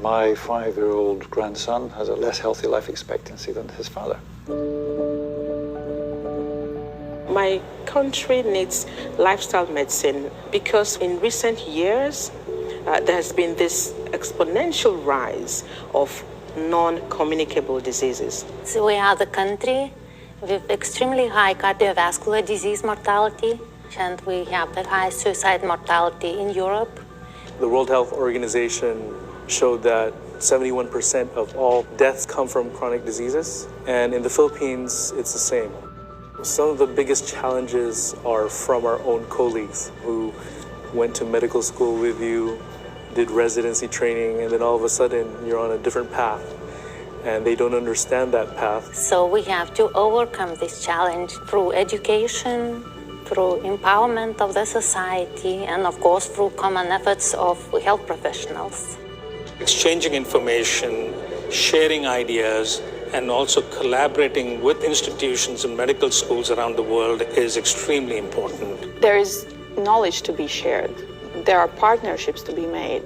My 5-year-old grandson has a less healthy life expectancy than his father. My country needs lifestyle medicine because in recent years, there has been this exponential rise of non-communicable diseases. So we are the country with extremely high cardiovascular disease mortality, and we have the highest suicide mortality in Europe. The World Health Organization showed that 71% of all deaths come from chronic diseases, and in the Philippines, it's the same. Some of the biggest challenges are from our own colleagues who went to medical school with you, did residency training, and then all of a sudden you're on a different path and they don't understand that path. So we have to overcome this challenge through education, through empowerment of the society, and of course through common efforts of health professionals. Exchanging information, sharing ideas, and also collaborating with institutions and medical schools around the world is extremely important. There is knowledge to be shared. There are partnerships to be made.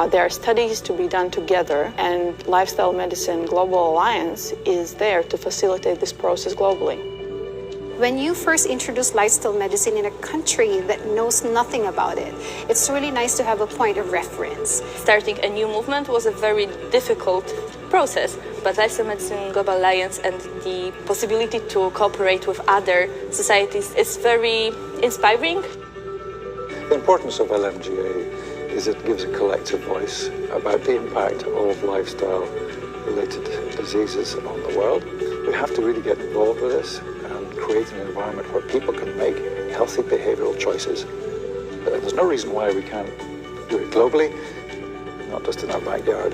There are studies to be done together, and Lifestyle Medicine Global Alliance is there to facilitate this process globally. When you first introduce lifestyle medicine in a country that knows nothing about it, it's really nice to have a point of reference. Starting a new movement was a very difficult process, but Lifestyle Medicine Global Alliance and the possibility to cooperate with other societies is very inspiring. The importance of LMGA is it gives a collective voice about the impact of lifestyle-related diseases on the world. We have to really get involved with this and create an environment where people can make healthy behavioral choices. There's no reason why we can't do it globally, not just in our backyard.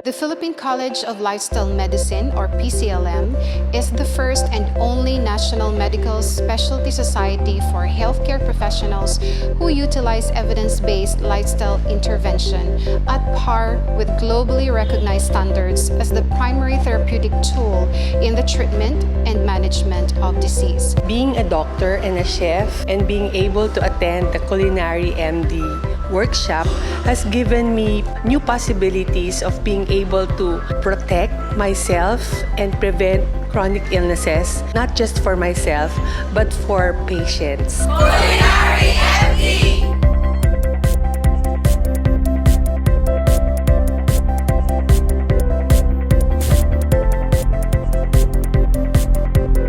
The Philippine College of Lifestyle Medicine, or PCLM, is the first and only national medical specialty society for healthcare professionals who utilize evidence-based lifestyle intervention at par with globally recognized standards as the primary therapeutic tool in the treatment and management of disease. Being a doctor and a chef and being able to attend the Culinary MD workshop has given me new possibilities of being able to protect myself and prevent chronic illnesses, not just for myself, but for patients. Culinary MD!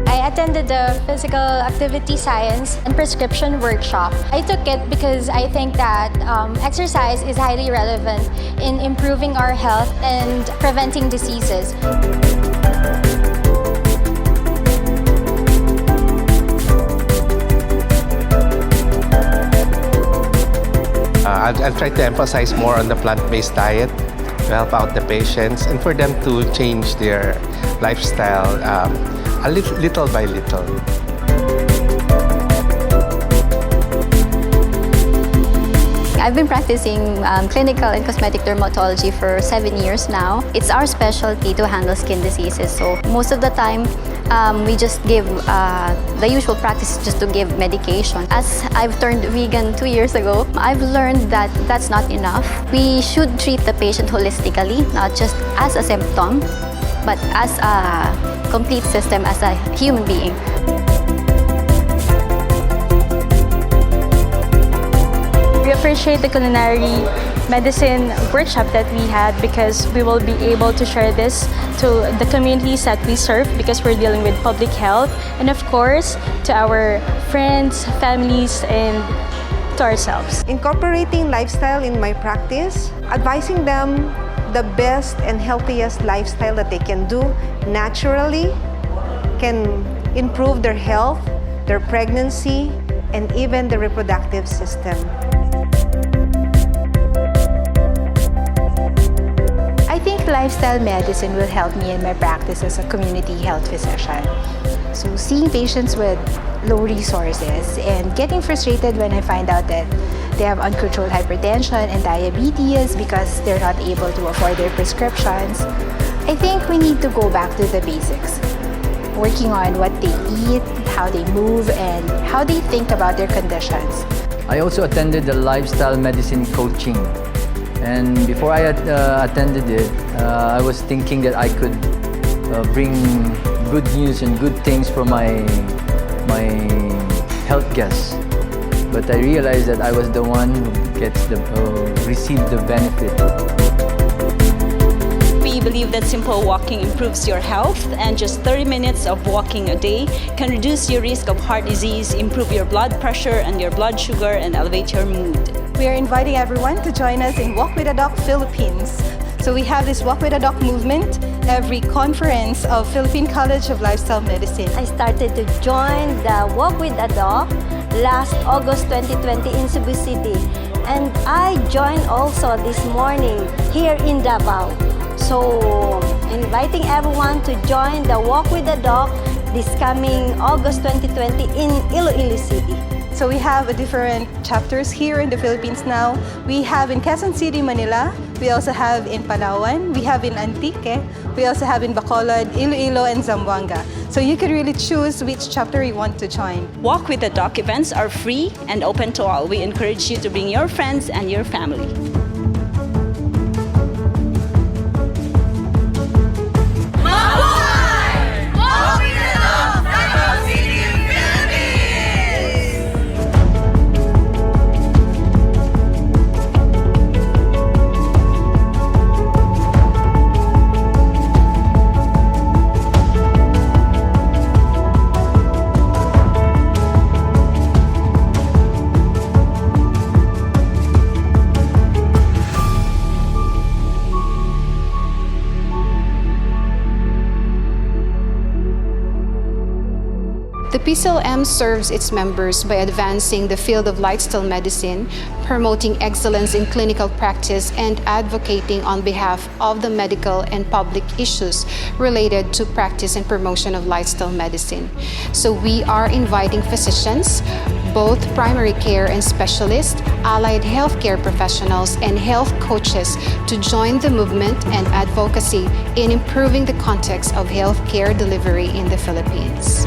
I attended the Physical Activity Science and Prescription Workshop. I took it because I think that exercise is highly relevant in improving our health and preventing diseases. I'll try to emphasize more on the plant-based diet to help out the patients and for them to change their lifestyle little by little. I've been practicing clinical and cosmetic dermatology for 7 years now. It's our specialty to handle skin diseases. So most of the time, we just give, the usual practice is just to give medication. As I've turned vegan 2 years ago, I've learned that that's not enough. We should treat the patient holistically, not just as a symptom, but as a complete system, as a human being. We appreciate the culinary medicine workshop that we had because we will be able to share this to the communities that we serve because we're dealing with public health, and of course to our friends, families, and to ourselves. Incorporating lifestyle in my practice, advising them the best and healthiest lifestyle that they can do naturally can improve their health, their pregnancy, and even the reproductive system. lifestyle medicine will help me in my practice as a community health physician. So seeing patients with low resources and getting frustrated when I find out that they have uncontrolled hypertension and diabetes because they're not able to afford their prescriptions, I think we need to go back to the basics. Working on what they eat, how they move, and how they think about their conditions. I also attended the lifestyle medicine coaching. And before I attended it, I was thinking that I could bring good news and good things for my health guests. But I realized that I was the one who received the benefit. We believe that simple walking improves your health, and just 30 minutes of walking a day can reduce your risk of heart disease, improve your blood pressure and your blood sugar, and elevate your mood. We are inviting everyone to join us in Walk with a Doc Philippines. So we have this Walk with a Doc movement every conference of Philippine College of Lifestyle Medicine. I started to join the Walk with a Doc last August 2020 in Cebu City. And I joined also this morning here in Davao. So, inviting everyone to join the Walk with the Doc this coming August 2020 in Iloilo City. So we have different chapters here in the Philippines now. We have in Quezon City, Manila. We also have in Palawan. We have in Antique. We also have in Bacolod, Iloilo, and Zamboanga. So you can really choose which chapter you want to join. Walk with the Doc events are free and open to all. We encourage you to bring your friends and your family. The PCLM serves its members by advancing the field of lifestyle medicine, promoting excellence in clinical practice, and advocating on behalf of the medical and public issues related to practice and promotion of lifestyle medicine. So we are inviting physicians, both primary care and specialists, allied healthcare professionals, and health coaches to join the movement and advocacy in improving the context of healthcare delivery in the Philippines.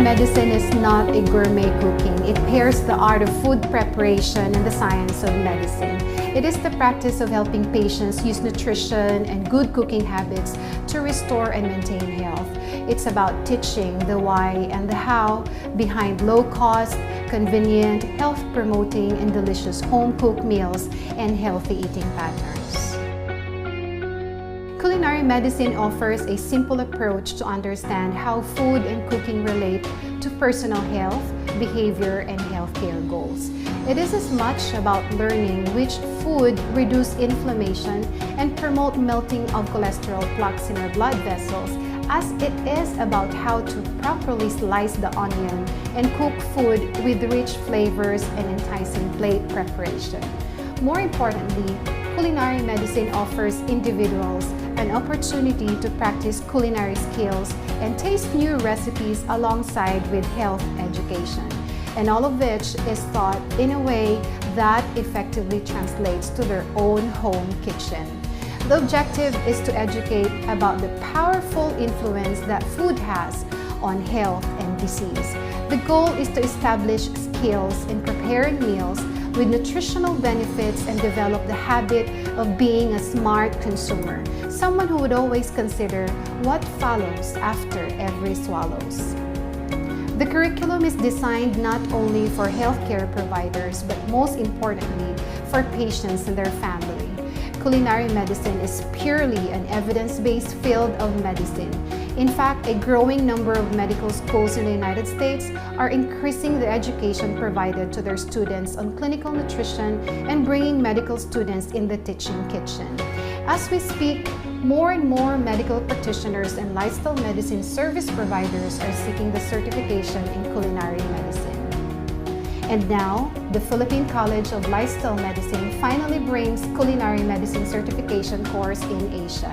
Medicine is not a gourmet cooking. It pairs the art of food preparation and the science of medicine. It is the practice of helping patients use nutrition and good cooking habits to restore and maintain health. It's about teaching the why and the how behind low-cost, convenient, health-promoting, and delicious home-cooked meals and healthy eating patterns. Culinary medicine offers a simple approach to understand how food and cooking relate to personal health, behavior, and healthcare goals. It is as much about learning which food reduce inflammation and promote melting of cholesterol plaques in our blood vessels as it is about how to properly slice the onion and cook food with rich flavors and enticing plate preparation. More importantly, culinary medicine offers individuals an opportunity to practice culinary skills and taste new recipes alongside with health education. And all of which is taught in a way that effectively translates to their own home kitchen. The objective is to educate about the powerful influence that food has on health and disease. The goal is to establish skills in preparing meals with nutritional benefits and develop the habit of being a smart consumer, someone who would always consider what follows after every swallows. The curriculum is designed not only for healthcare providers, but most importantly, for patients and their family. culinary medicine is purely an evidence-based field of medicine. In fact, a growing number of medical schools in the United States are increasing the education provided to their students on clinical nutrition and bringing medical students in the teaching kitchen. As we speak, more and more medical practitioners and lifestyle medicine service providers are seeking the certification in culinary medicine. And now, the Philippine College of Lifestyle Medicine finally brings culinary medicine certification course in Asia.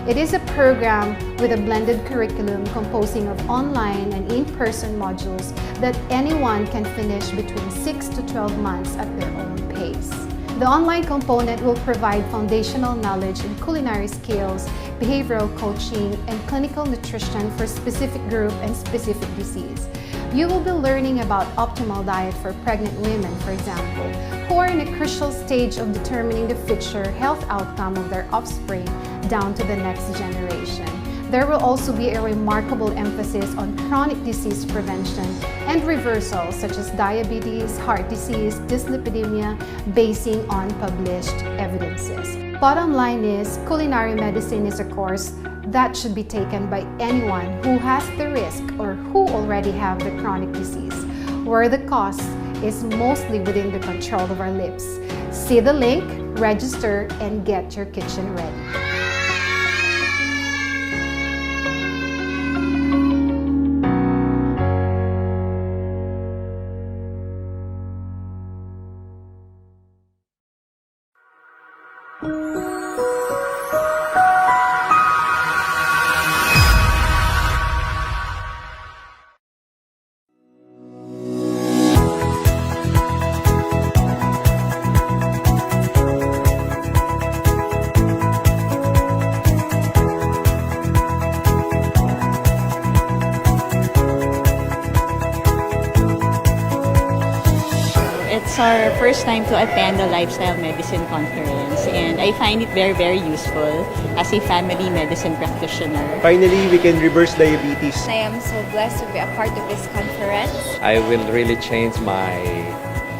It is a program with a blended curriculum composing of online and in-person modules that anyone can finish between 6 to 12 months at their own pace. The online component will provide foundational knowledge in culinary skills, behavioral coaching, and clinical nutrition for specific group and specific disease. You will be learning about optimal diet for pregnant women, for example, who are in a crucial stage of determining the future health outcome of their offspring down to the next generation. There will also be a remarkable emphasis on chronic disease prevention and reversal, such as diabetes, heart disease, dyslipidemia, basing on published evidences. Bottom line is, culinary medicine is a course that should be taken by anyone who has the risk or who already have the chronic disease, where the cost is mostly within the control of our lips. See the link, register, and get your kitchen ready. It's our first time to attend the Lifestyle Medicine Conference, and I find it very, very useful as a family medicine practitioner. Finally, we can reverse diabetes. I am so blessed to be a part of this conference. I will really change my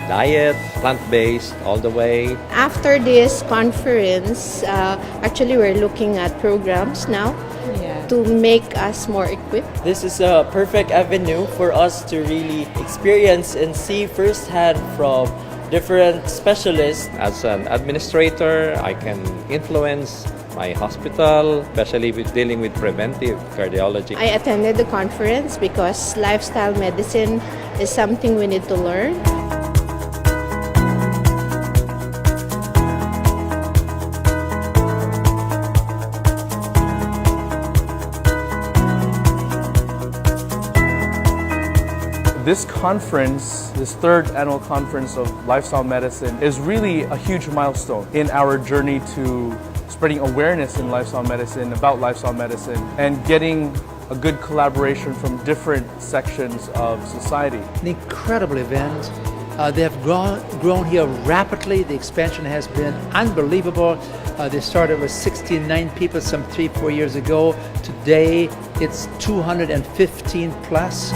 diet, plant-based all the way. After this conference, actually we're looking at programs now to make us more equipped. This is a perfect avenue for us to really experience and see firsthand from different specialists. As an administrator, I can influence my hospital, especially with dealing with preventive cardiology. I attended the conference because lifestyle medicine is something we need to learn. This conference, this third annual conference of lifestyle medicine, is really a huge milestone in our journey to spreading awareness in lifestyle medicine, about lifestyle medicine, and getting a good collaboration from different sections of society. An incredible event. They have grown here rapidly. The expansion has been unbelievable. They started with 69 people some 3-4 years ago. Today, it's 215 plus.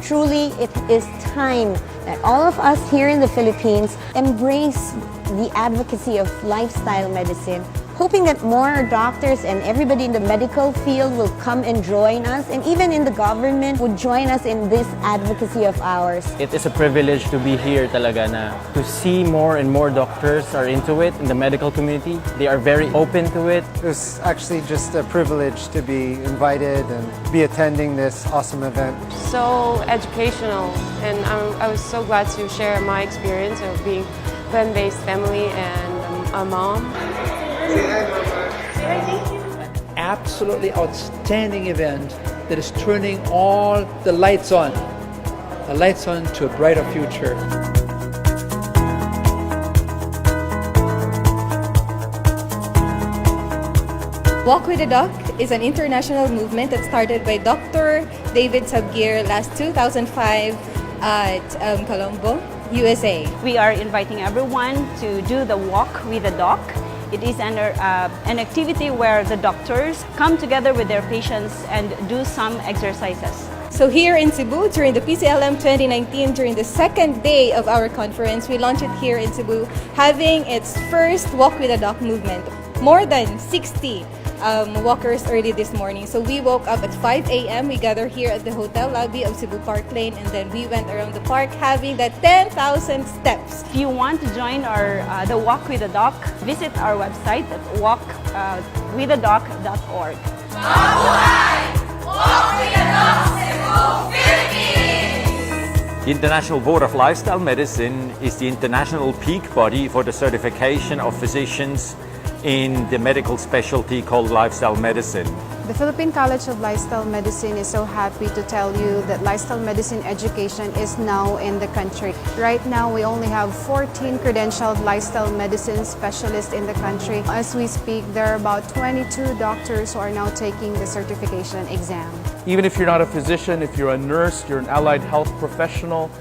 Truly, it is time that all of us here in the Philippines embrace the advocacy of lifestyle medicine, hoping that more doctors and everybody in the medical field will come and join us, and even in the government would join us in this advocacy of ours. It is a privilege to be here talaga na to see more and more doctors are into it in the medical community. They are very open to it. It was actually just a privilege to be invited and be attending this awesome event. So educational, and I was so glad to share my experience of being plant-based family and a mom. An absolutely outstanding event that is turning all the lights on to a brighter future. Walk with the Doc is an international movement that started by Dr. David Sabgir last 2005 at Colombo, USA. We are inviting everyone to do the Walk with the Doc. It is an activity where the doctors come together with their patients and do some exercises. So here in Cebu, during the PCLM 2019, during the second day of our conference, we launched it here in Cebu, having its first Walk with a Doc movement. More than 60 walkers early this morning. So we woke up at 5 a.m. We gathered here at the hotel lobby of Cebu Park Lane, and then we went around the park having the 10,000 steps. If you want to join the Walk with a Doc, visit our website at walkwithadoc.org. The International Board of Lifestyle Medicine is the international peak body for the certification of physicians in the medical specialty called lifestyle medicine. The Philippine College of Lifestyle Medicine is so happy to tell you that lifestyle medicine education is now in the country. Right now, we only have 14 credentialed lifestyle medicine specialists in the country. As we speak, there are about 22 doctors who are now taking the certification exam. Even if you're not a physician, if you're a nurse, you're an allied health professional,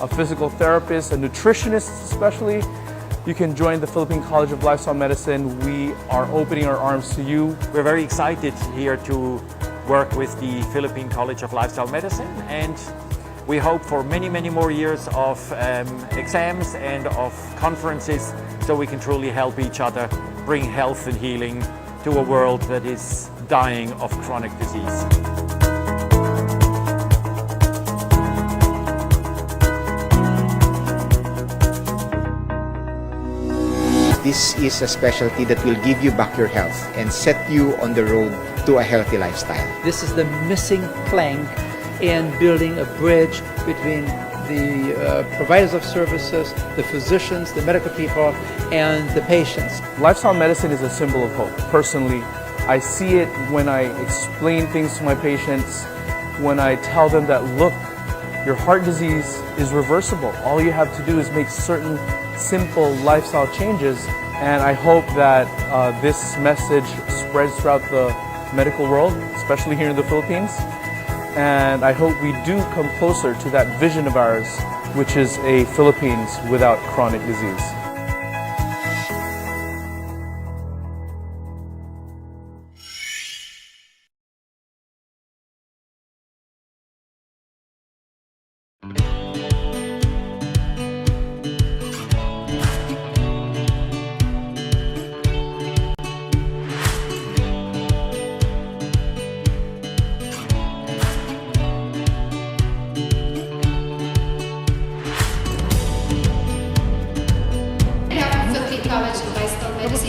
a physical therapist, a nutritionist especially, you can join the Philippine College of Lifestyle Medicine. We are opening our arms to you. We're very excited here to work with the Philippine College of Lifestyle Medicine, and we hope for many, many more years of exams and of conferences so we can truly help each other bring health and healing to a world that is dying of chronic disease. This is a specialty that will give you back your health and set you on the road to a healthy lifestyle. This is the missing plank in building a bridge between the providers of services, the physicians, the medical people, and the patients. Lifestyle medicine is a symbol of hope. Personally, I see it when I explain things to my patients, when I tell them that, look, your heart disease is reversible. All you have to do is make certain simple lifestyle changes, and I hope that this message spreads throughout the medical world, especially here in the Philippines. And I hope we do come closer to that vision of ours, which is a Philippines without chronic disease.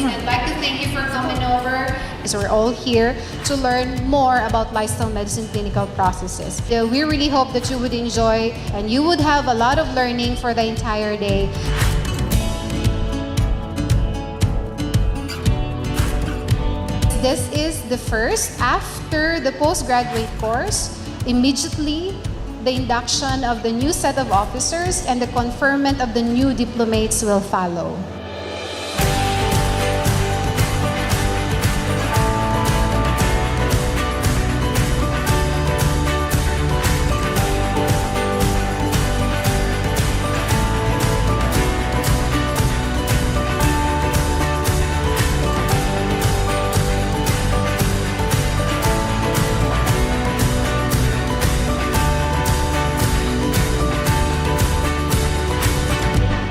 I'd like to thank you for coming over. So we're all here to learn more about lifestyle medicine clinical processes. We really hope that you would enjoy and you would have a lot of learning for the entire day. This is the first after the postgraduate course. Immediately, the induction of the new set of officers and the conferment of the new diplomates will follow.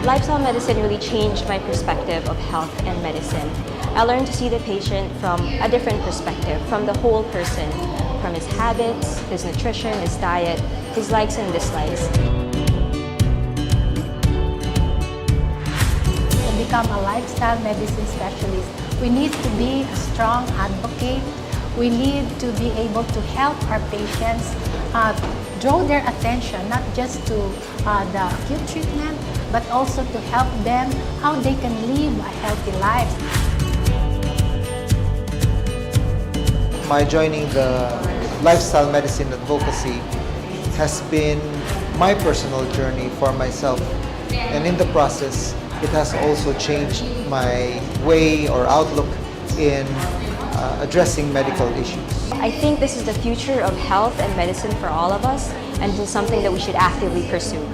Lifestyle medicine really changed my perspective of health and medicine. I learned to see the patient from a different perspective, from the whole person, from his habits, his nutrition, his diet, his likes and dislikes. To become a lifestyle medicine specialist, we need to be a strong advocate. We need to be able to help our patients draw their attention not just to the acute treatment, but also to help them how they can live a healthy life. My joining the lifestyle medicine advocacy has been my personal journey for myself, and in the process it has also changed my way or outlook in addressing medical issues. I think this is the future of health and medicine for all of us, and this is something that we should actively pursue.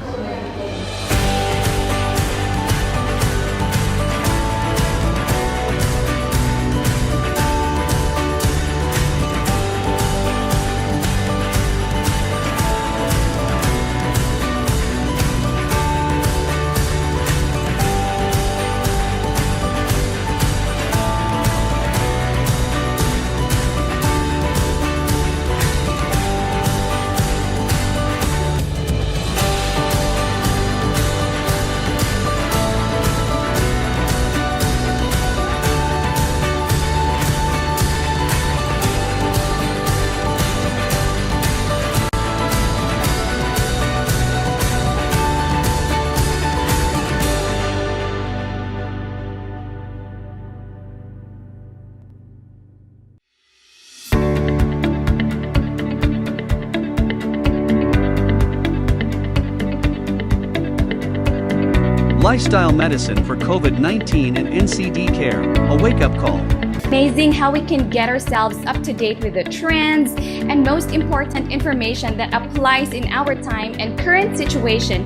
Lifestyle Medicine for COVID-19 and NCD Care, a wake-up call. Amazing how we can get ourselves up to date with the trends and most important information that applies in our time and current situation.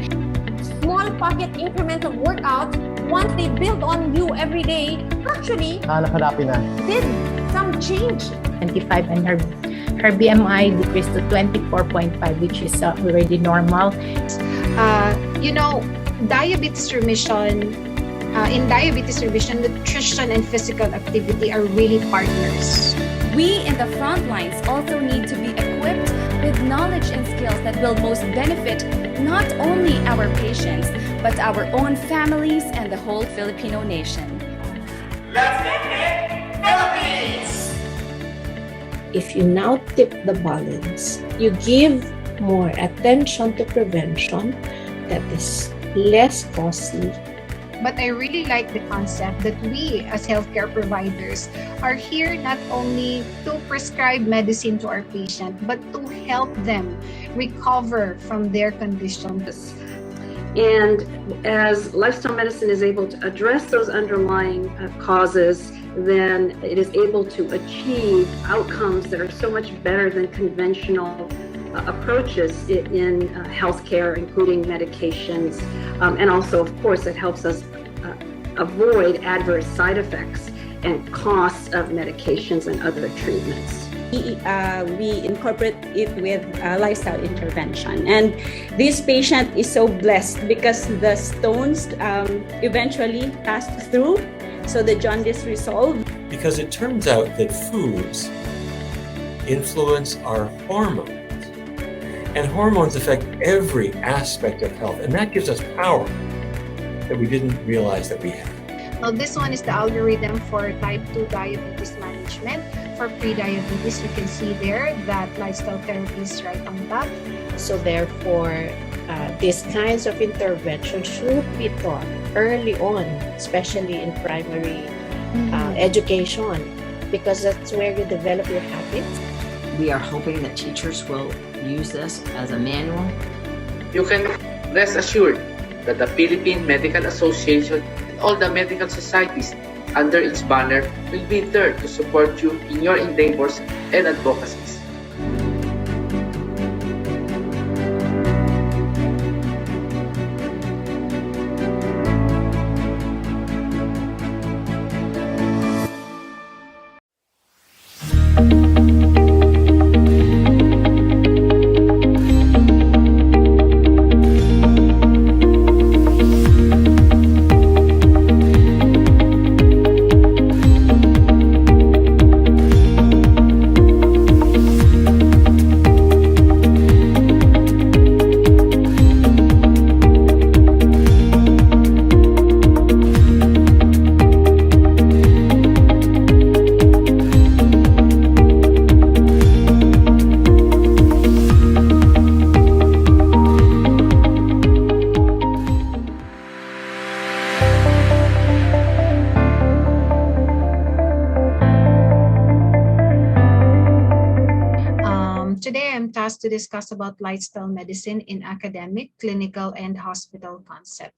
Small pocket increments of workout, once they build on you every day, actually did some change. 25 and her BMI decreased to 24.5, which is already normal. You know, diabetes remission, in diabetes remission, nutrition and physical activity are really partners. We in the front lines also need to be equipped with knowledge and skills that will most benefit not only our patients, but our own families and the whole Filipino nation. Let's get it, Philippines! If you now tip the balance, you give more attention to prevention that is less costly. But I really like the concept that we as healthcare providers are here not only to prescribe medicine to our patient, but to help them recover from their conditions. And as lifestyle medicine is able to address those underlying causes, then it is able to achieve outcomes that are so much better than conventional approaches in healthcare, including medications. And also, of course, it helps us avoid adverse side effects and costs of medications and other treatments. We incorporate it with lifestyle intervention, and this patient is so blessed because the stones eventually passed through, so the jaundice resolved. Because it turns out that foods influence our hormones, and hormones affect every aspect of health, and that gives us power that we didn't realize that we had. Now, this one is the algorithm for type 2 diabetes management. For pre-diabetes, you can see there that lifestyle therapy is right on top. So therefore, these kinds of interventions should be taught early on, especially in primary education, because that's where you develop your habits. We are hoping that teachers will use this as a manual. You can rest assured that the Philippine Medical Association and all the medical societies under its banner will be there to support you in your endeavors and advocacies. Today, I'm tasked to discuss about lifestyle medicine in academic, clinical, and hospital concept.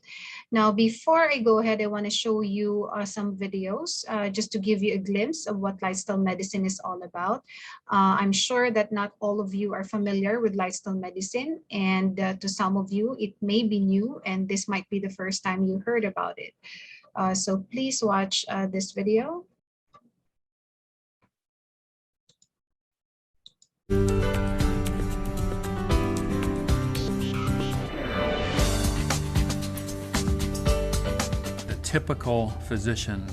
Now, before I go ahead, I want to show you some videos just to give you a glimpse of what lifestyle medicine is all about. I'm sure that not all of you are familiar with lifestyle medicine, and to some of you, it may be new, and this might be the first time you heard about it. So please watch this video. The typical physician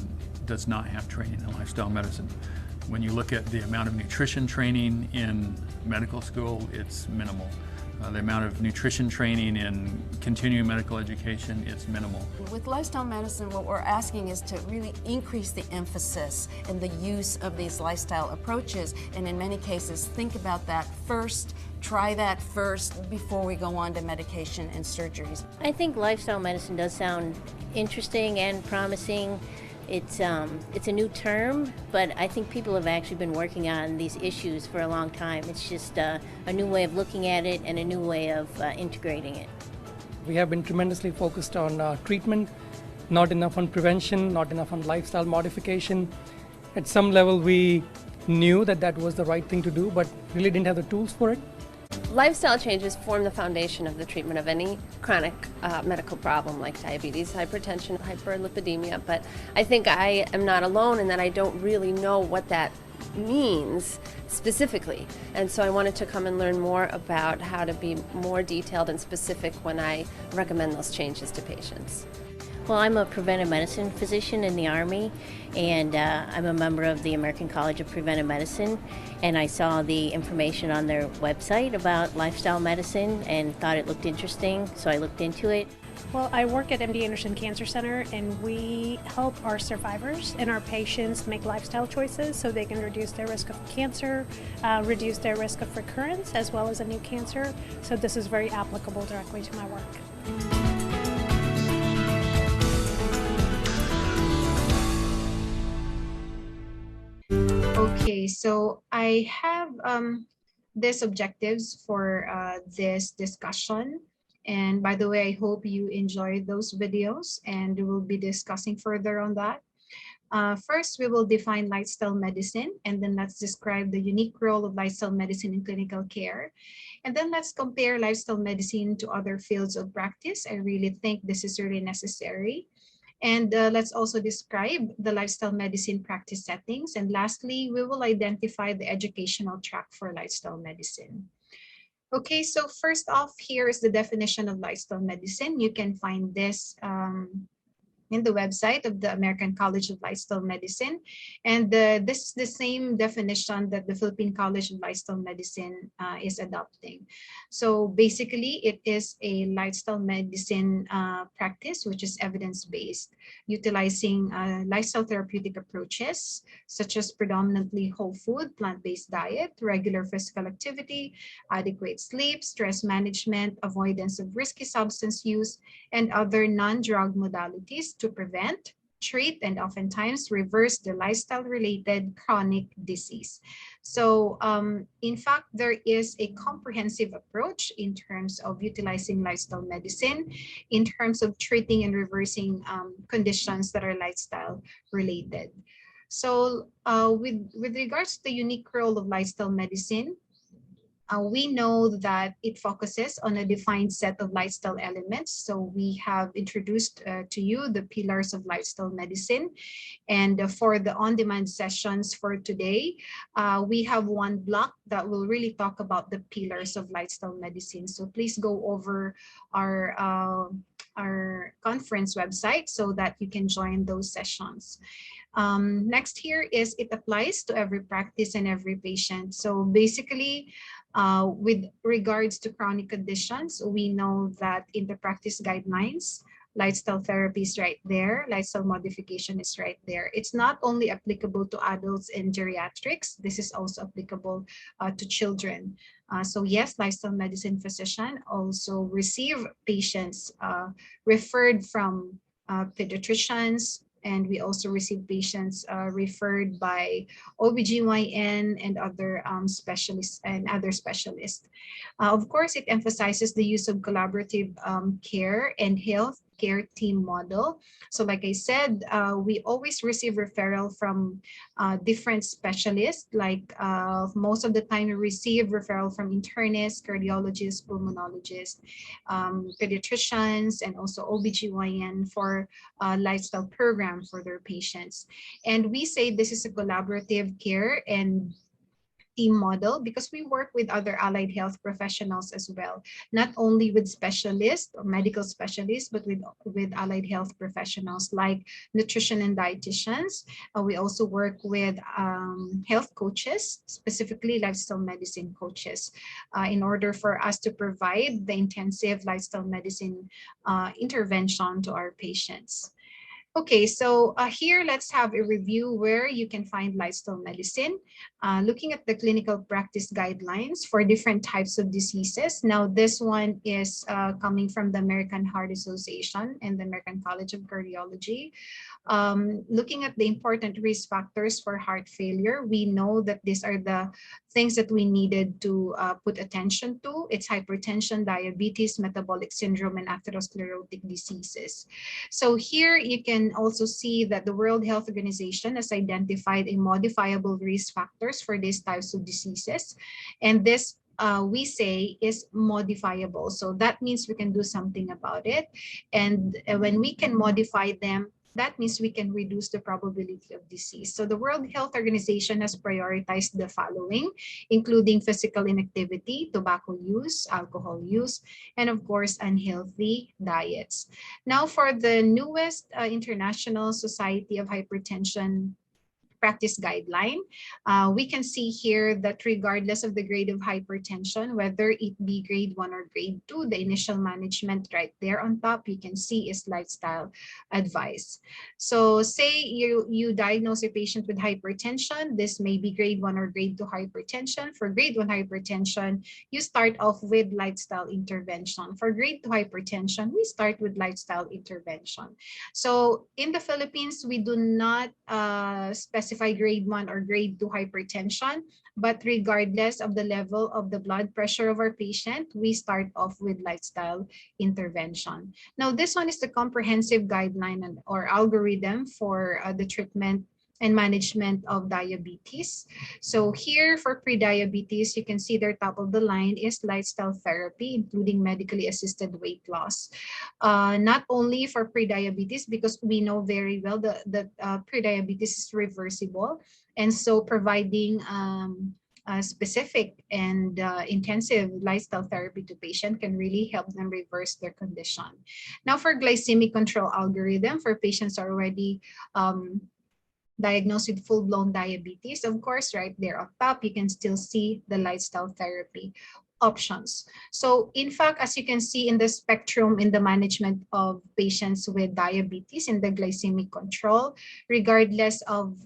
does not have training in lifestyle medicine. When you look at the amount of nutrition training in medical school, it's minimal. The amount of nutrition training in continuing medical education is minimal. With lifestyle medicine, what we're asking is to really increase the emphasis in the use of these lifestyle approaches, and in many cases, think about that first, try that first before we go on to medication and surgeries. I think lifestyle medicine does sound interesting and promising. It's a new term, but I think people have actually been working on these issues for a long time. It's just a new way of looking at it and a new way of integrating it. We have been tremendously focused on treatment, not enough on prevention, not enough on lifestyle modification. At some level, we knew that that was the right thing to do, but really didn't have the tools for it. Lifestyle changes form the foundation of the treatment of any chronic medical problem like diabetes, hypertension, hyperlipidemia, but I think I am not alone in that I don't really know what that means specifically, and so I wanted to come and learn more about how to be more detailed and specific when I recommend those changes to patients. Well, I'm a preventive medicine physician in the Army, and I'm a member of the American College of Preventive Medicine, and I saw the information on their website about lifestyle medicine and thought it looked interesting, so I looked into it. Well, I work at MD Anderson Cancer Center, and we help our survivors and our patients make lifestyle choices so they can reduce their risk of cancer, reduce their risk of recurrence, as well as a new cancer. So this is very applicable directly to my work. Okay, so I have these objectives for this discussion. And by the way, I hope you enjoyed those videos, and we'll be discussing further on that. First, we will define lifestyle medicine, and then let's describe the unique role of lifestyle medicine in clinical care. And then let's compare lifestyle medicine to other fields of practice. I really think this is really necessary. And let's also describe the lifestyle medicine practice settings. And lastly, we will identify the educational track for lifestyle medicine. Okay, so first off, here is the definition of lifestyle medicine. You can find this in the website of the American College of Lifestyle Medicine. And this is the same definition that the Philippine College of Lifestyle Medicine is adopting. So basically, it is a lifestyle medicine practice, which is evidence-based, utilizing lifestyle therapeutic approaches, such as predominantly whole food, plant-based diet, regular physical activity, adequate sleep, stress management, avoidance of risky substance use, and other non-drug modalities to prevent, treat, and oftentimes reverse the lifestyle-related chronic disease. So in fact, there is a comprehensive approach in terms of utilizing lifestyle medicine, in terms of treating and reversing conditions that are lifestyle-related. So with regards to the unique role of lifestyle medicine, we know that it focuses on a defined set of lifestyle elements. So we have introduced to you the pillars of lifestyle medicine. And for the on-demand sessions for today, we have one block that will really talk about the pillars of lifestyle medicine. So please go over our conference website so that you can join those sessions. Next here is it applies to every practice and every patient. So basically, with regards to chronic conditions, we know that in the practice guidelines, lifestyle therapy is right there, lifestyle modification is right there. It's not only applicable to adults and geriatrics, this is also applicable to children. So yes, lifestyle medicine physician also receive patients referred from pediatricians, and we also receive patients referred by OBGYN and other specialists and other specialists. Of course, it emphasizes the use of collaborative care and health care team model. So like I said, we always receive referral from different specialists. Like most of the time we receive referral from internists, cardiologists, pulmonologists, pediatricians, and also OBGYN for lifestyle program for their patients. And we say this is a collaborative care and team model because we work with other allied health professionals as well, not only with specialists or medical specialists, but with allied health professionals like nutrition and dietitians. We also work with health coaches, specifically lifestyle medicine coaches, in order for us to provide the intensive lifestyle medicine intervention to our patients. Okay, so here let's have a review where you can find lifestyle medicine. Looking at the clinical practice guidelines for different types of diseases. Now this one is coming from the American Heart Association and the American College of Cardiology. Looking at the important risk factors for heart failure, we know that these are the things that we needed to put attention to. It's hypertension, diabetes, metabolic syndrome, and atherosclerotic diseases. So here you can also see that the World Health Organization has identified a modifiable risk factors for these types of diseases. And this we say is modifiable. So that means we can do something about it. And when we can modify them, that means we can reduce the probability of disease. So the World Health Organization has prioritized the following, including physical inactivity, tobacco use, alcohol use, and of course, unhealthy diets. Now for the newest International Society of Hypertension practice guideline, we can see here that regardless of the grade of hypertension, whether it be grade 1 or grade 2, the initial management right there on top, you can see is lifestyle advice. So say you diagnose a patient with hypertension, this may be grade 1 or grade 2 hypertension. For grade 1 hypertension, you start off with lifestyle intervention. For grade 2 hypertension, we start with lifestyle intervention. So in the Philippines, we do not specify grade 1 or grade 2 hypertension, but regardless of the level of the blood pressure of our patient, we start off with lifestyle intervention. Now, this one is the comprehensive guideline or algorithm for the treatment and management of diabetes. So here for pre-diabetes, you can see their top of the line is lifestyle therapy, including medically assisted weight loss. Not only for pre-diabetes, because we know very well that pre-diabetes is reversible. And so providing specific and intensive lifestyle therapy to patient can really help them reverse their condition. Now for glycemic control algorithm for patients already diagnosed with full-blown diabetes, of course, right there on top, you can still see the lifestyle therapy options. So in fact, as you can see in the spectrum in the management of patients with diabetes in the glycemic control, regardless of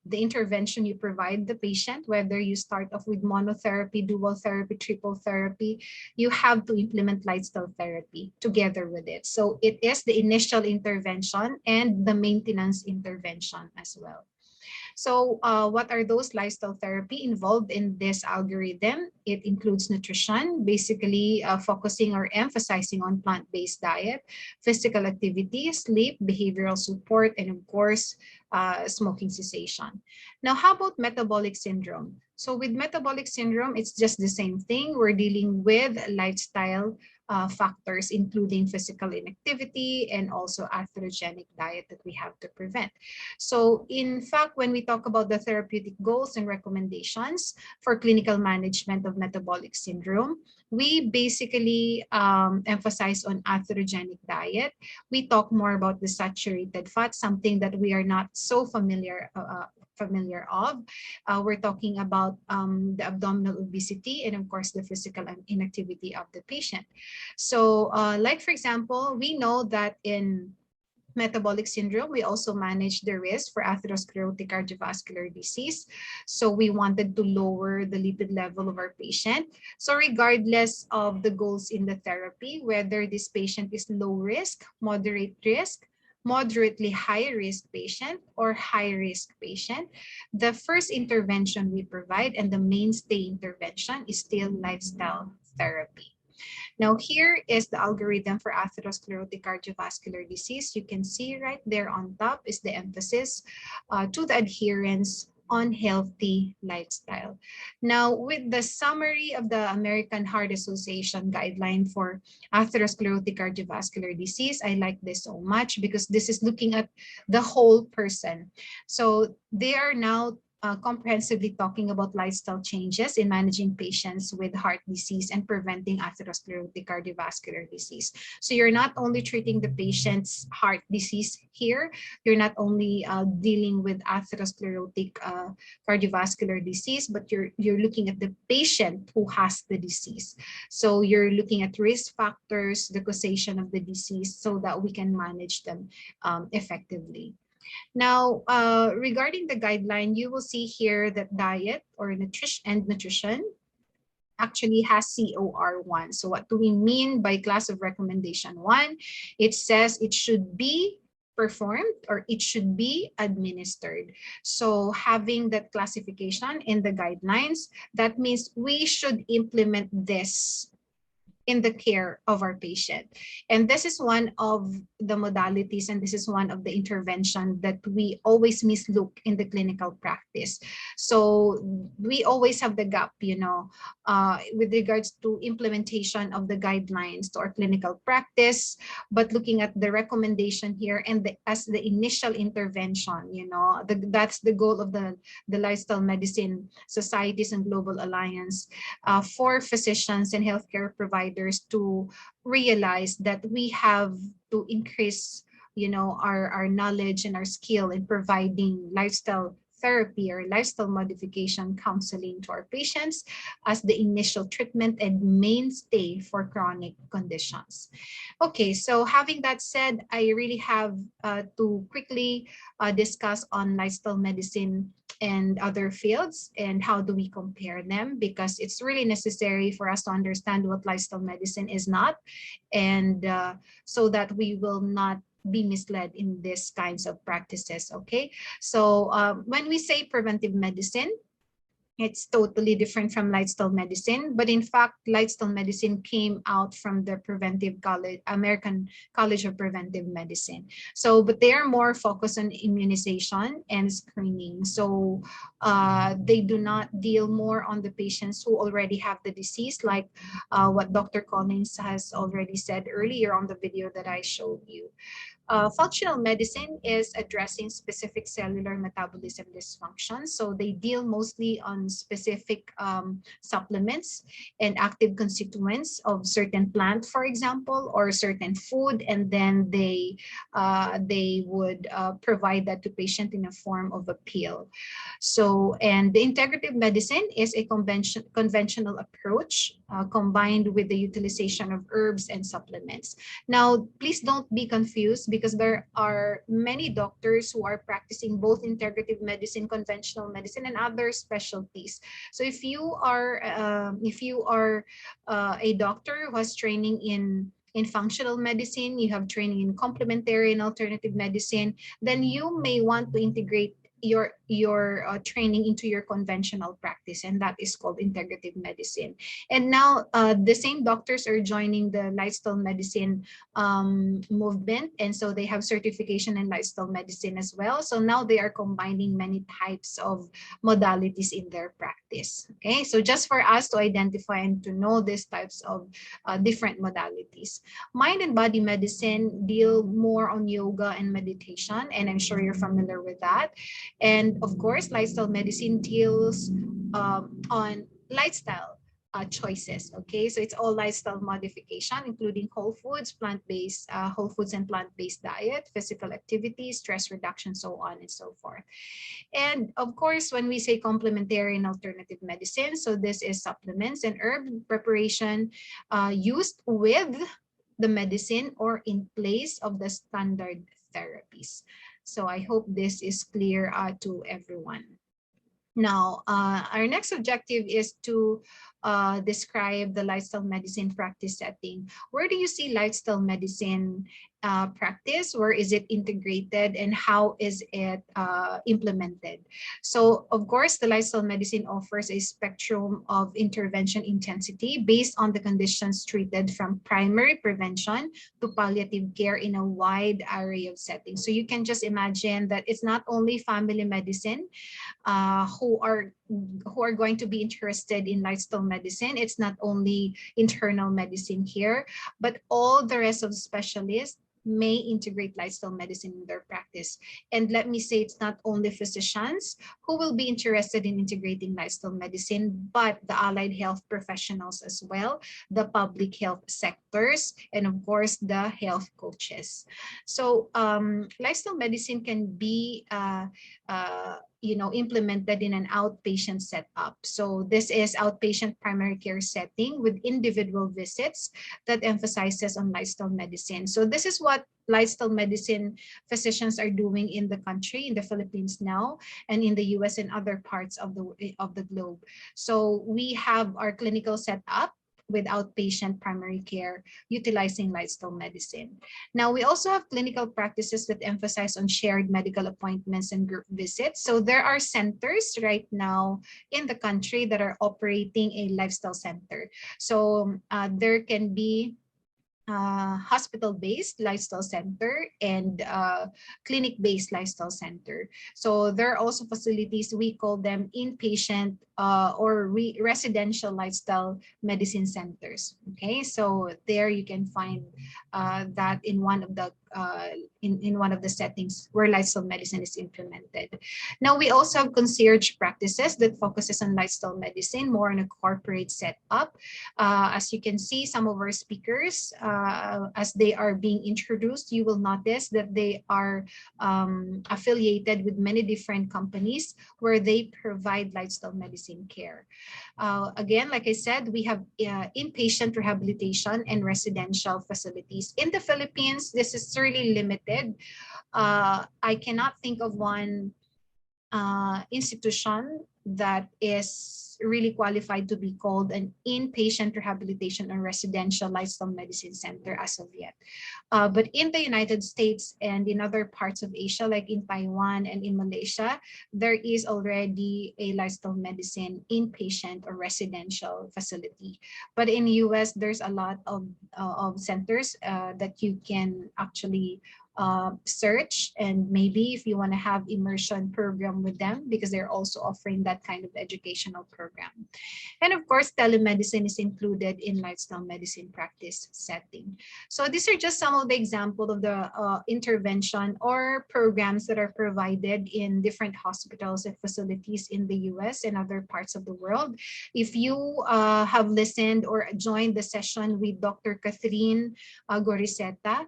the intervention you provide the patient, whether you start off with monotherapy, dual therapy, triple therapy, you have to implement lifestyle therapy together with it. So it is the initial intervention and the maintenance intervention as well. So what are those lifestyle therapy involved in this algorithm? It includes nutrition, basically focusing or emphasizing on plant-based diet, physical activity, sleep, behavioral support, and of course, smoking cessation. Now, how about metabolic syndrome? So with metabolic syndrome, it's just the same thing. We're dealing with lifestyle factors, including physical inactivity and also atherogenic diet that we have to prevent. So in fact, when we talk about the therapeutic goals and recommendations for clinical management of metabolic syndrome, we basically emphasize on atherogenic diet. We talk more about the saturated fat, something that we are not so familiar of. We're talking about the abdominal obesity and of course the physical inactivity of the patient. So like for example, we know that in metabolic syndrome, we also manage the risk for atherosclerotic cardiovascular disease. So we wanted to lower the lipid level of our patient. So regardless of the goals in the therapy, whether this patient is low risk, moderate risk, moderately high risk patient, or high risk patient, the first intervention we provide and the mainstay intervention is still lifestyle therapy. Now here is the algorithm for atherosclerotic cardiovascular disease. You can see right there on top is the emphasis to the adherence on healthy lifestyle. Now, with the summary of the American Heart Association guideline for atherosclerotic cardiovascular disease, I like this so much because this is looking at the whole person. So they are now comprehensively talking about lifestyle changes in managing patients with heart disease and preventing atherosclerotic cardiovascular disease. So you're not only treating the patient's heart disease here, you're not only dealing with atherosclerotic cardiovascular disease, but you're looking at the patient who has the disease. So you're looking at risk factors, the causation of the disease, so that we can manage them effectively. Now, regarding the guideline, you will see here that diet or nutrition actually has COR1. So what do we mean by class of recommendation 1? It says it should be performed or it should be administered. So having that classification in the guidelines, that means we should implement this in the care of our patient. And this is one of the modalities, and this is one of the intervention that we always mislook in the clinical practice. So we always have the gap, with regards to implementation of the guidelines to our clinical practice, but looking at the recommendation here and as the initial intervention, that's the goal of the Lifestyle Medicine Societies and Global Alliance for physicians and healthcare providers to realize that we have to increase, our knowledge and our skill in providing lifestyle therapy or lifestyle modification counseling to our patients as the initial treatment and mainstay for chronic conditions. Okay, so having that said, I really have to quickly discuss on lifestyle medicine and other fields and how do we compare them, because it's really necessary for us to understand what lifestyle medicine is not, and so that we will not be misled in these kinds of practices. Okay, so when we say preventive medicine, it's totally different from lifestyle medicine, but in fact, lifestyle medicine came out from the preventive college, American College of Preventive Medicine. So, but they are more focused on immunization and screening. So they do not deal more on the patients who already have the disease, like what Dr. Collins has already said earlier on the video that I showed you. Functional medicine is addressing specific cellular metabolism dysfunction. So they deal mostly on specific supplements and active constituents of certain plant, for example, or certain food, and then they would provide that to patient in a form of a pill. So, and the integrative medicine is a conventional approach combined with the utilization of herbs and supplements. Now, please don't be confused, because there are many doctors who are practicing both integrative medicine, conventional medicine, and other specialties. So if you are a doctor who has training in functional medicine, you have training in complementary and alternative medicine, then you may want to integrate your training into your conventional practice, and that is called integrative medicine. And now the same doctors are joining the lifestyle medicine movement, and so they have certification in lifestyle medicine as well. So now they are combining many types of modalities in their practice. Okay, so just for us to identify and to know these types of different modalities. Mind and body medicine deal more on yoga and meditation, and I'm sure you're familiar with that. And of course, lifestyle medicine deals on lifestyle choices. Okay, so it's all lifestyle modification, including whole foods, plant-based, whole foods and plant-based diet, physical activity, stress reduction, so on and so forth. And of course, when we say complementary and alternative medicine, so this is supplements and herb preparation used with the medicine or in place of the standard therapies. So I hope this is clear to everyone. Now, our next objective is to describe the lifestyle medicine practice setting. Where do you see lifestyle medicine practice? Where is it integrated, and how is it implemented? So, of course, the lifestyle medicine offers a spectrum of intervention intensity based on the conditions treated, from primary prevention to palliative care in a wide array of settings. So you can just imagine that it's not only family medicine who are going to be interested in lifestyle medicine. It's not only internal medicine here, but all the rest of specialists may integrate lifestyle medicine in their practice. And let me say, it's not only physicians who will be interested in integrating lifestyle medicine, but the allied health professionals as well, the public health sectors, and of course, the health coaches. So lifestyle medicine can be implemented in an outpatient setup. So this is outpatient primary care setting with individual visits that emphasizes on lifestyle medicine. So this is what lifestyle medicine physicians are doing in the country, in the Philippines now, and in the US and other parts of the globe. So we have our clinical setup with outpatient primary care utilizing lifestyle medicine. Now, we also have clinical practices that emphasize on shared medical appointments and group visits. So there are centers right now in the country that are operating a lifestyle center. So there can be hospital-based lifestyle center and clinic-based lifestyle center. So there are also facilities, we call them inpatient or residential lifestyle medicine centers. Okay, so there you can find that in one of the in one of the settings where lifestyle medicine is implemented. Now, we also have concierge practices that focuses on lifestyle medicine, more on a corporate setup. As you can see, some of our speakers, as they are being introduced, you will notice that they are affiliated with many different companies where they provide lifestyle medicine care. Again, like I said, we have inpatient rehabilitation and residential facilities. In the Philippines, this is really limited. I cannot think of one institution that is really qualified to be called an inpatient rehabilitation or residential lifestyle medicine center as of yet. But in the United States and in other parts of Asia, like in Taiwan and in Malaysia, there is already a lifestyle medicine inpatient or residential facility. But in the US, there's a lot of centers that you can actually search, and maybe if you want to have immersion program with them, because they're also offering that kind of educational program. And of course, telemedicine is included in lifestyle medicine practice setting. So these are just some of the examples of the intervention or programs that are provided in different hospitals and facilities in the US and other parts of the world. If you have listened or joined the session with Dr. Catherine Goriseta,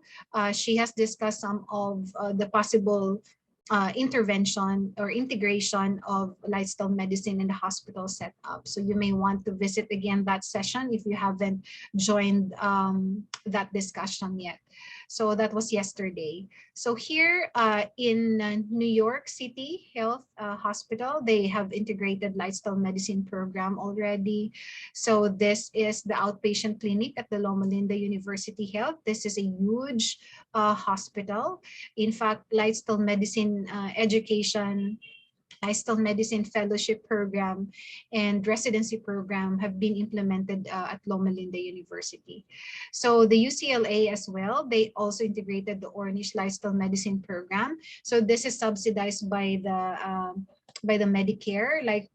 she has discussed some of the possible intervention or integration of lifestyle medicine in the hospital setup. So you may want to visit again that session if you haven't joined that discussion yet. So that was yesterday. So here in New York City Health Hospital, they have integrated lifestyle medicine program already. So this is the outpatient clinic at the Loma Linda University Health. This is a huge hospital. In fact, lifestyle medicine education, lifestyle medicine fellowship program and residency program have been implemented at Loma Linda University. So the UCLA as well, they also integrated the Ornish lifestyle medicine program. So this is subsidized by the Medicare. Like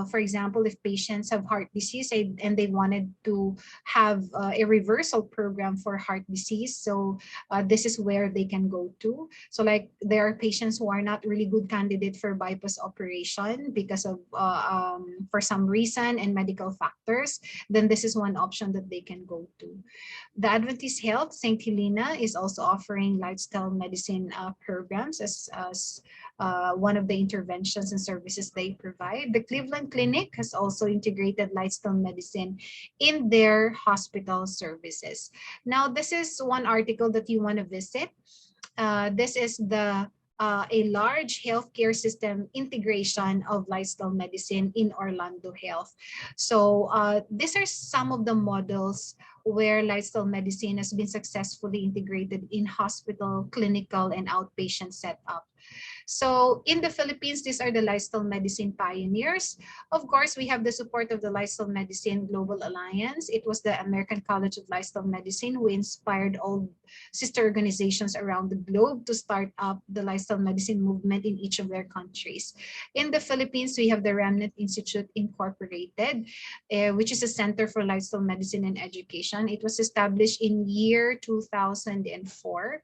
for example, if patients have heart disease and they wanted to have a reversal program for heart disease, so this is where they can go to. So like there are patients who are not really good candidate for bypass operation because of for some reason and medical factors, then this is one option that they can go to. The Adventist Health St. Helena is also offering lifestyle medicine programs as one of the interventions and services they provide. The Cleveland Clinic has also integrated lifestyle medicine in their hospital services. Now, this is one article that you want to visit. This is the a large healthcare system integration of lifestyle medicine in Orlando Health. So these are some of the models where lifestyle medicine has been successfully integrated in hospital, clinical, and outpatient setup. So in the Philippines, these are the lifestyle medicine pioneers. Of course, we have the support of the Lifestyle Medicine Global Alliance. It was the American College of Lifestyle Medicine who inspired all sister organizations around the globe to start up the lifestyle medicine movement in each of their countries. In the Philippines, we have the Remnant Institute Incorporated, which is a Center for Lifestyle Medicine and Education. It was established in year 2004.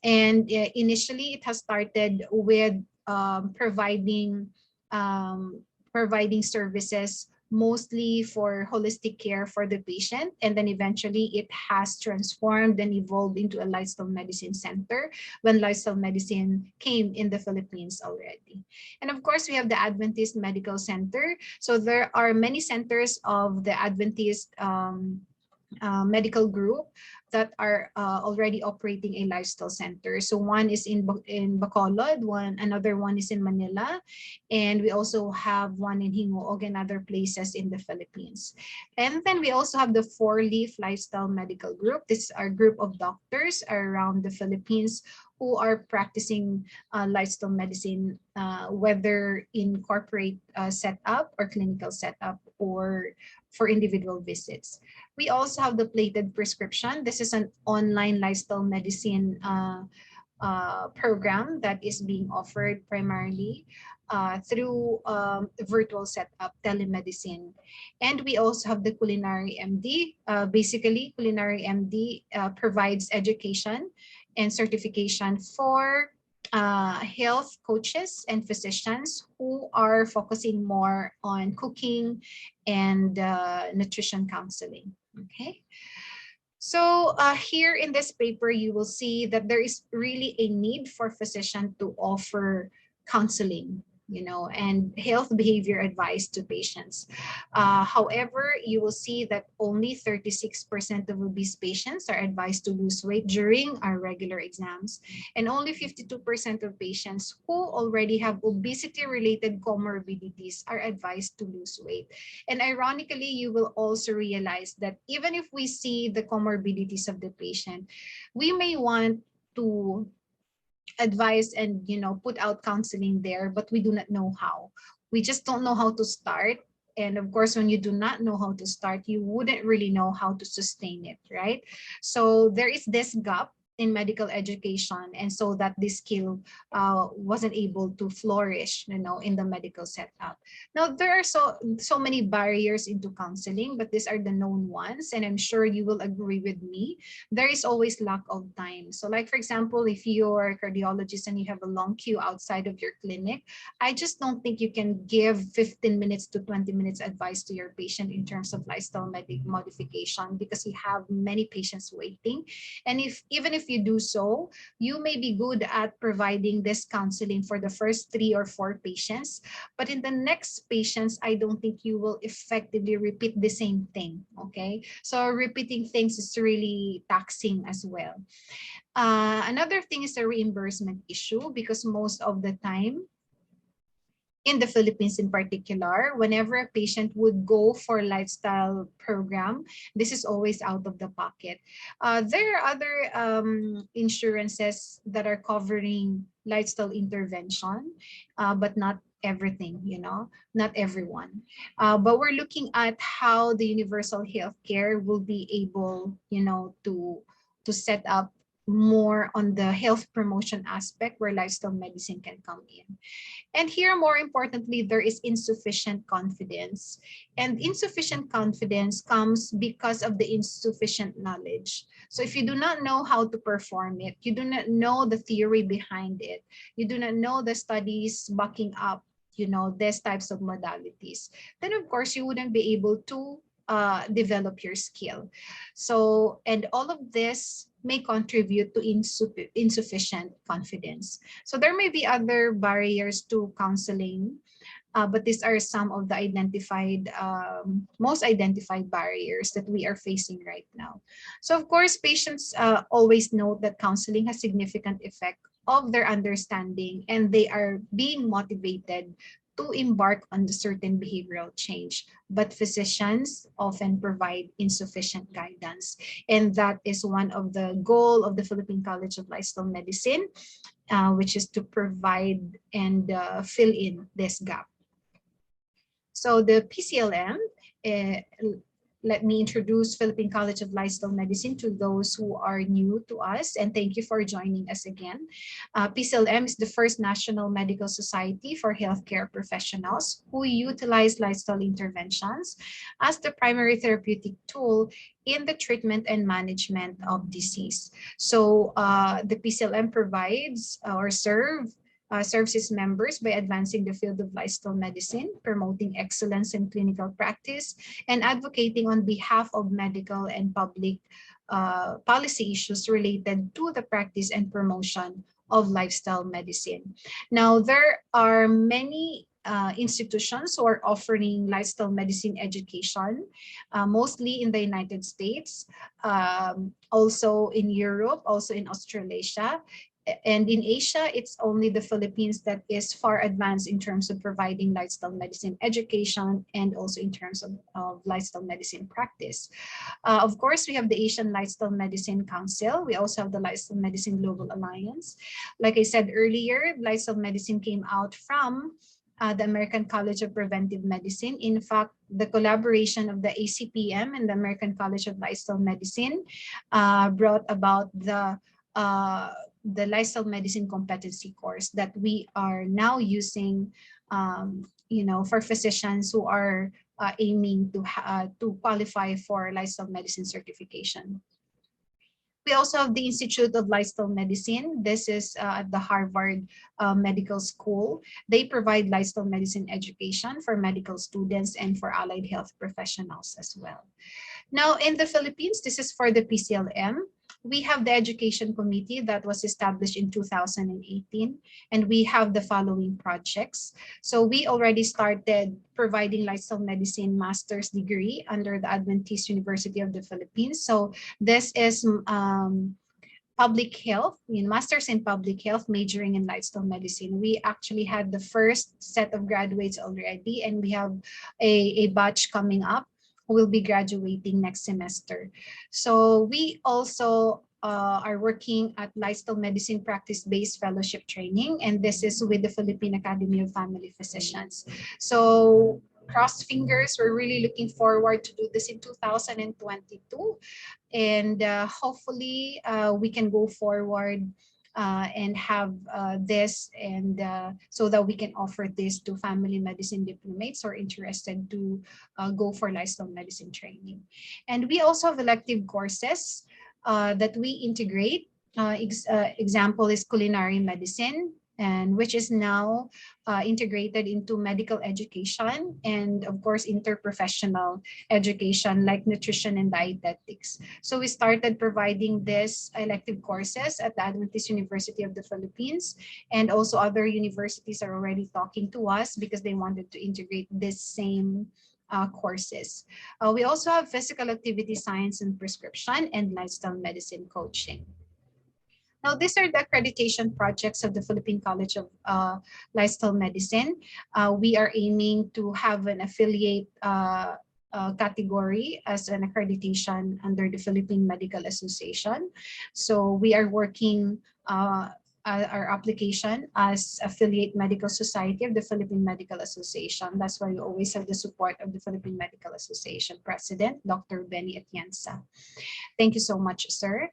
And initially, it has started with providing services mostly for holistic care for the patient. And then eventually, it has transformed and evolved into a lifestyle medicine center when lifestyle medicine came in the Philippines already. And of course, we have the Adventist Medical Center. So there are many centers of the Adventist medical group that are already operating a lifestyle center. So one is in Bacolod, another one is in Manila, and we also have one in Hingoog and other places in the Philippines. And then we also have the Four Leaf Lifestyle Medical Group. This is our group of doctors around the Philippines who are practicing lifestyle medicine, whether in corporate setup or clinical setup or for individual visits. We also have the Plated Prescription. This is an online lifestyle medicine program that is being offered primarily through virtual setup, telemedicine. And we also have the Culinary MD. Basically, Culinary MD provides education and certification for health coaches and physicians who are focusing more on cooking and nutrition counseling. Okay. So here in this paper, you will see that there is really a need for physicians to offer counseling, and health behavior advice to patients. However, you will see that only 36% of obese patients are advised to lose weight during our regular exams, and only 52% of patients who already have obesity-related comorbidities are advised to lose weight. And ironically, you will also realize that even if we see the comorbidities of the patient, we may want to advise and put out counseling there, but we do not know how. We just don't know how to start. And of course, when you do not know how to start, you wouldn't really know how to sustain it, right? So there is this gap in medical education, and so that this skill wasn't able to flourish in the medical setup. Now there are so many barriers into counseling, but these are the known ones, and I'm sure you will agree with me. There is always lack of time. So like, for example, if you're a cardiologist and you have a long queue outside of your clinic, I just don't think you can give 15 minutes to 20 minutes advice to your patient in terms of lifestyle modification, because you have many patients waiting. And even if you do so, you may be good at providing this counseling for the first 3 or 4 patients, but in the next patients, I don't think you will effectively repeat the same thing. Okay, so repeating things is really taxing as well. Another thing is the reimbursement issue, because most of the time, in the Philippines in particular, whenever a patient would go for a lifestyle program, this is always out of the pocket. There are other insurances that are covering lifestyle intervention, but not everything, not everyone. But we're looking at how the universal healthcare will be able, to set up more on the health promotion aspect where lifestyle medicine can come in. And here, more importantly, there is insufficient confidence. And insufficient confidence comes because of the insufficient knowledge. So if you do not know how to perform it, you do not know the theory behind it, you do not know the studies backing up, these types of modalities, then of course you wouldn't be able to develop your skill. So, and all of this may contribute to insufficient confidence. So there may be other barriers to counseling, but these are some of the most identified barriers that we are facing right now. So of course, patients always note that counseling has significant effect of their understanding, and they are being motivated to embark on the certain behavioral change, but physicians often provide insufficient guidance. And that is one of the goal of the Philippine College of Lifestyle Medicine, which is to provide and fill in this gap. So the PCLM, let me introduce Philippine College of Lifestyle Medicine to those who are new to us, and thank you for joining us again. PCLM is the first national medical society for healthcare professionals who utilize lifestyle interventions as the primary therapeutic tool in the treatment and management of disease. So the PCLM provides or serves its members by advancing the field of lifestyle medicine, promoting excellence in clinical practice, and advocating on behalf of medical and public policy issues related to the practice and promotion of lifestyle medicine. Now, there are many institutions who are offering lifestyle medicine education, mostly in the United States, also in Europe, also in Australasia. And in Asia, it's only the Philippines that is far advanced in terms of providing lifestyle medicine education and also in terms of lifestyle medicine practice. Of course, we have the Asian Lifestyle Medicine Council. We also have the Lifestyle Medicine Global Alliance. Like I said earlier, lifestyle medicine came out from the American College of Preventive Medicine. In fact, the collaboration of the ACPM and the American College of Lifestyle Medicine brought about the lifestyle medicine competency course that we are now using, for physicians who are aiming to qualify for lifestyle medicine certification. We also have the Institute of Lifestyle Medicine. This is at the Harvard Medical School. They provide lifestyle medicine education for medical students and for allied health professionals as well. Now, in the Philippines, this is for the PCLM. We have the Education Committee that was established in 2018, and we have the following projects. So we already started providing lifestyle medicine master's degree under the Adventist University of the Philippines. So this is public health, master's in public health, majoring in lifestyle medicine. We actually had the first set of graduates already, and we have a batch coming up who will be graduating next semester. So we also are working at lifestyle medicine practice-based fellowship training, and this is with the Philippine Academy of Family Physicians. So cross fingers, we're really looking forward to do this in 2022, and hopefully we can go forward and have this, and so that we can offer this to family medicine diplomates who are interested to go for lifestyle medicine training. And we also have elective courses that we integrate. Example is culinary medicine, and which is now integrated into medical education, and of course interprofessional education like nutrition and dietetics. So we started providing this elective courses at the Adventist University of the Philippines, and also other universities are already talking to us because they wanted to integrate this same courses. We also have physical activity science and prescription and lifestyle medicine coaching. Now, these are the accreditation projects of the Philippine College of Lifestyle Medicine. We are aiming to have an affiliate category as an accreditation under the Philippine Medical Association. So we are working our application as affiliate medical society of the Philippine Medical Association. That's why we always have the support of the Philippine Medical Association President, Dr. Benny Atienza. Thank you so much, sir.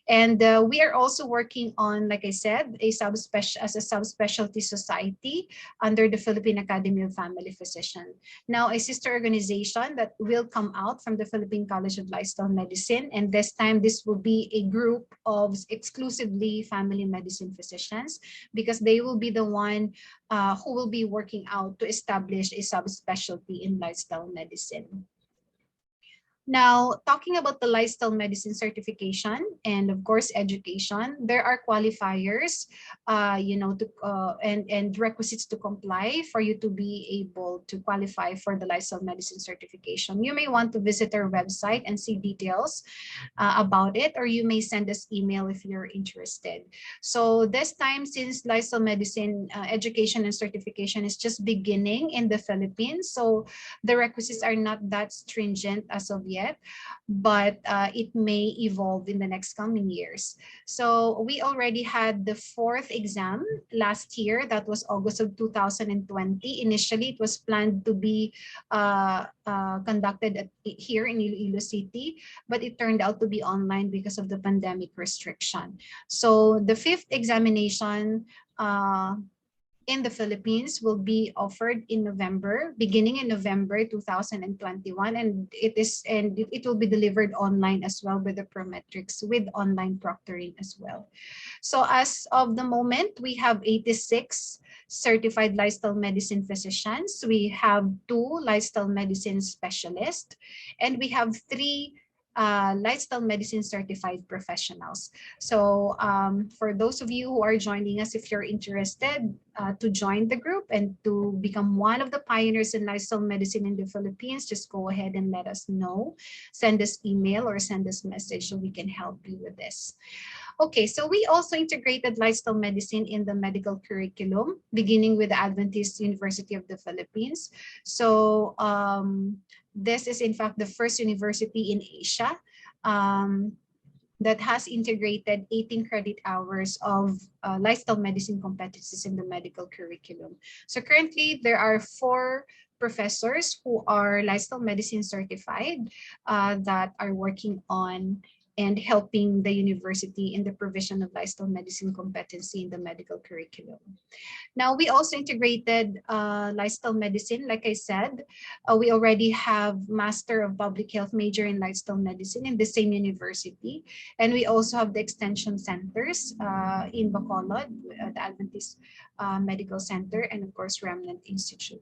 And we are also working on, like I said, as a subspecialty society under the Philippine Academy of Family Physicians. Now, a sister organization that will come out from the Philippine College of Lifestyle Medicine, and this time this will be a group of exclusively family medicine physicians, because they will be the one who will be working out to establish a subspecialty in lifestyle medicine. Now, talking about the lifestyle medicine certification and of course education, there are qualifiers, and requisites to comply for you to be able to qualify for the lifestyle medicine certification. You may want to visit our website and see details about it, or you may send us email if you're interested. So this time, since lifestyle medicine education and certification is just beginning in the Philippines, so the requisites are not that stringent as of yet, but it may evolve in the next coming years. So we already had the 4th exam last year. That was August of 2020. Initially, it was planned to be conducted here in Iloilo City, but it turned out to be online because of the pandemic restriction. So the 5th examination in the Philippines will be offered in November, beginning in November 2021, and it will be delivered online as well with the Prometrics, with online proctoring as well. So as of the moment, we have 86 certified lifestyle medicine physicians. We have 2 lifestyle medicine specialists, and we have 3 lifestyle medicine certified professionals. So for those of you who are joining us, if you're interested to join the group and to become one of the pioneers in lifestyle medicine in the Philippines, just go ahead and let us know. Send us email or send us message so we can help you with this. Okay, so we also integrated lifestyle medicine in the medical curriculum, beginning with the Adventist University of the Philippines. So this is in fact the first university in Asia that has integrated 18 credit hours of lifestyle medicine competencies in the medical curriculum. So currently there are 4 professors who are lifestyle medicine certified that are working on and helping the university in the provision of lifestyle medicine competency in the medical curriculum. Now, we also integrated lifestyle medicine. Like I said, we already have Master of Public Health major in lifestyle medicine in the same university. And we also have the extension centers in Bacolod, the Adventist Medical Center, and of course, Remnant Institute.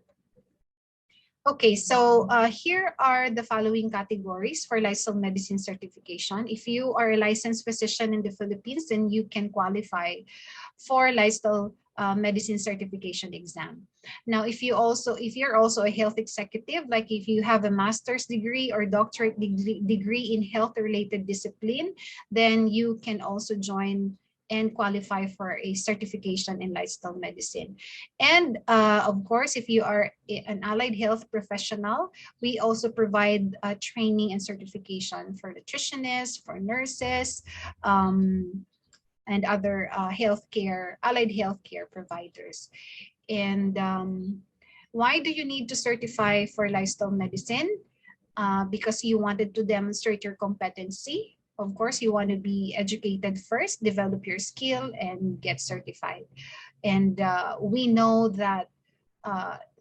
Okay, so here are the following categories for lifestyle medicine certification. If you are a licensed physician in the Philippines, then you can qualify for lifestyle medicine certification exam. Now, if you're also a health executive, like if you have a master's degree or doctorate degree in health-related discipline, then you can also join and qualify for a certification in lifestyle medicine. And of course, if you are an allied health professional, we also provide training and certification for nutritionists, for nurses, and other allied healthcare providers. And why do you need to certify for lifestyle medicine? Because you wanted to demonstrate your competency. Of course, you want to be educated first, develop your skill, and get certified. And we know that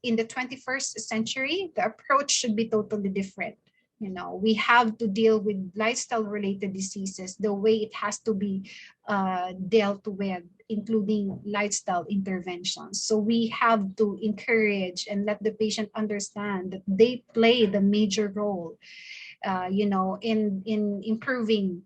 in the 21st century, the approach should be totally different. You know, we have to deal with lifestyle-related diseases the way it has to be dealt with, including lifestyle interventions. So we have to encourage and let the patient understand that they play the major role in improving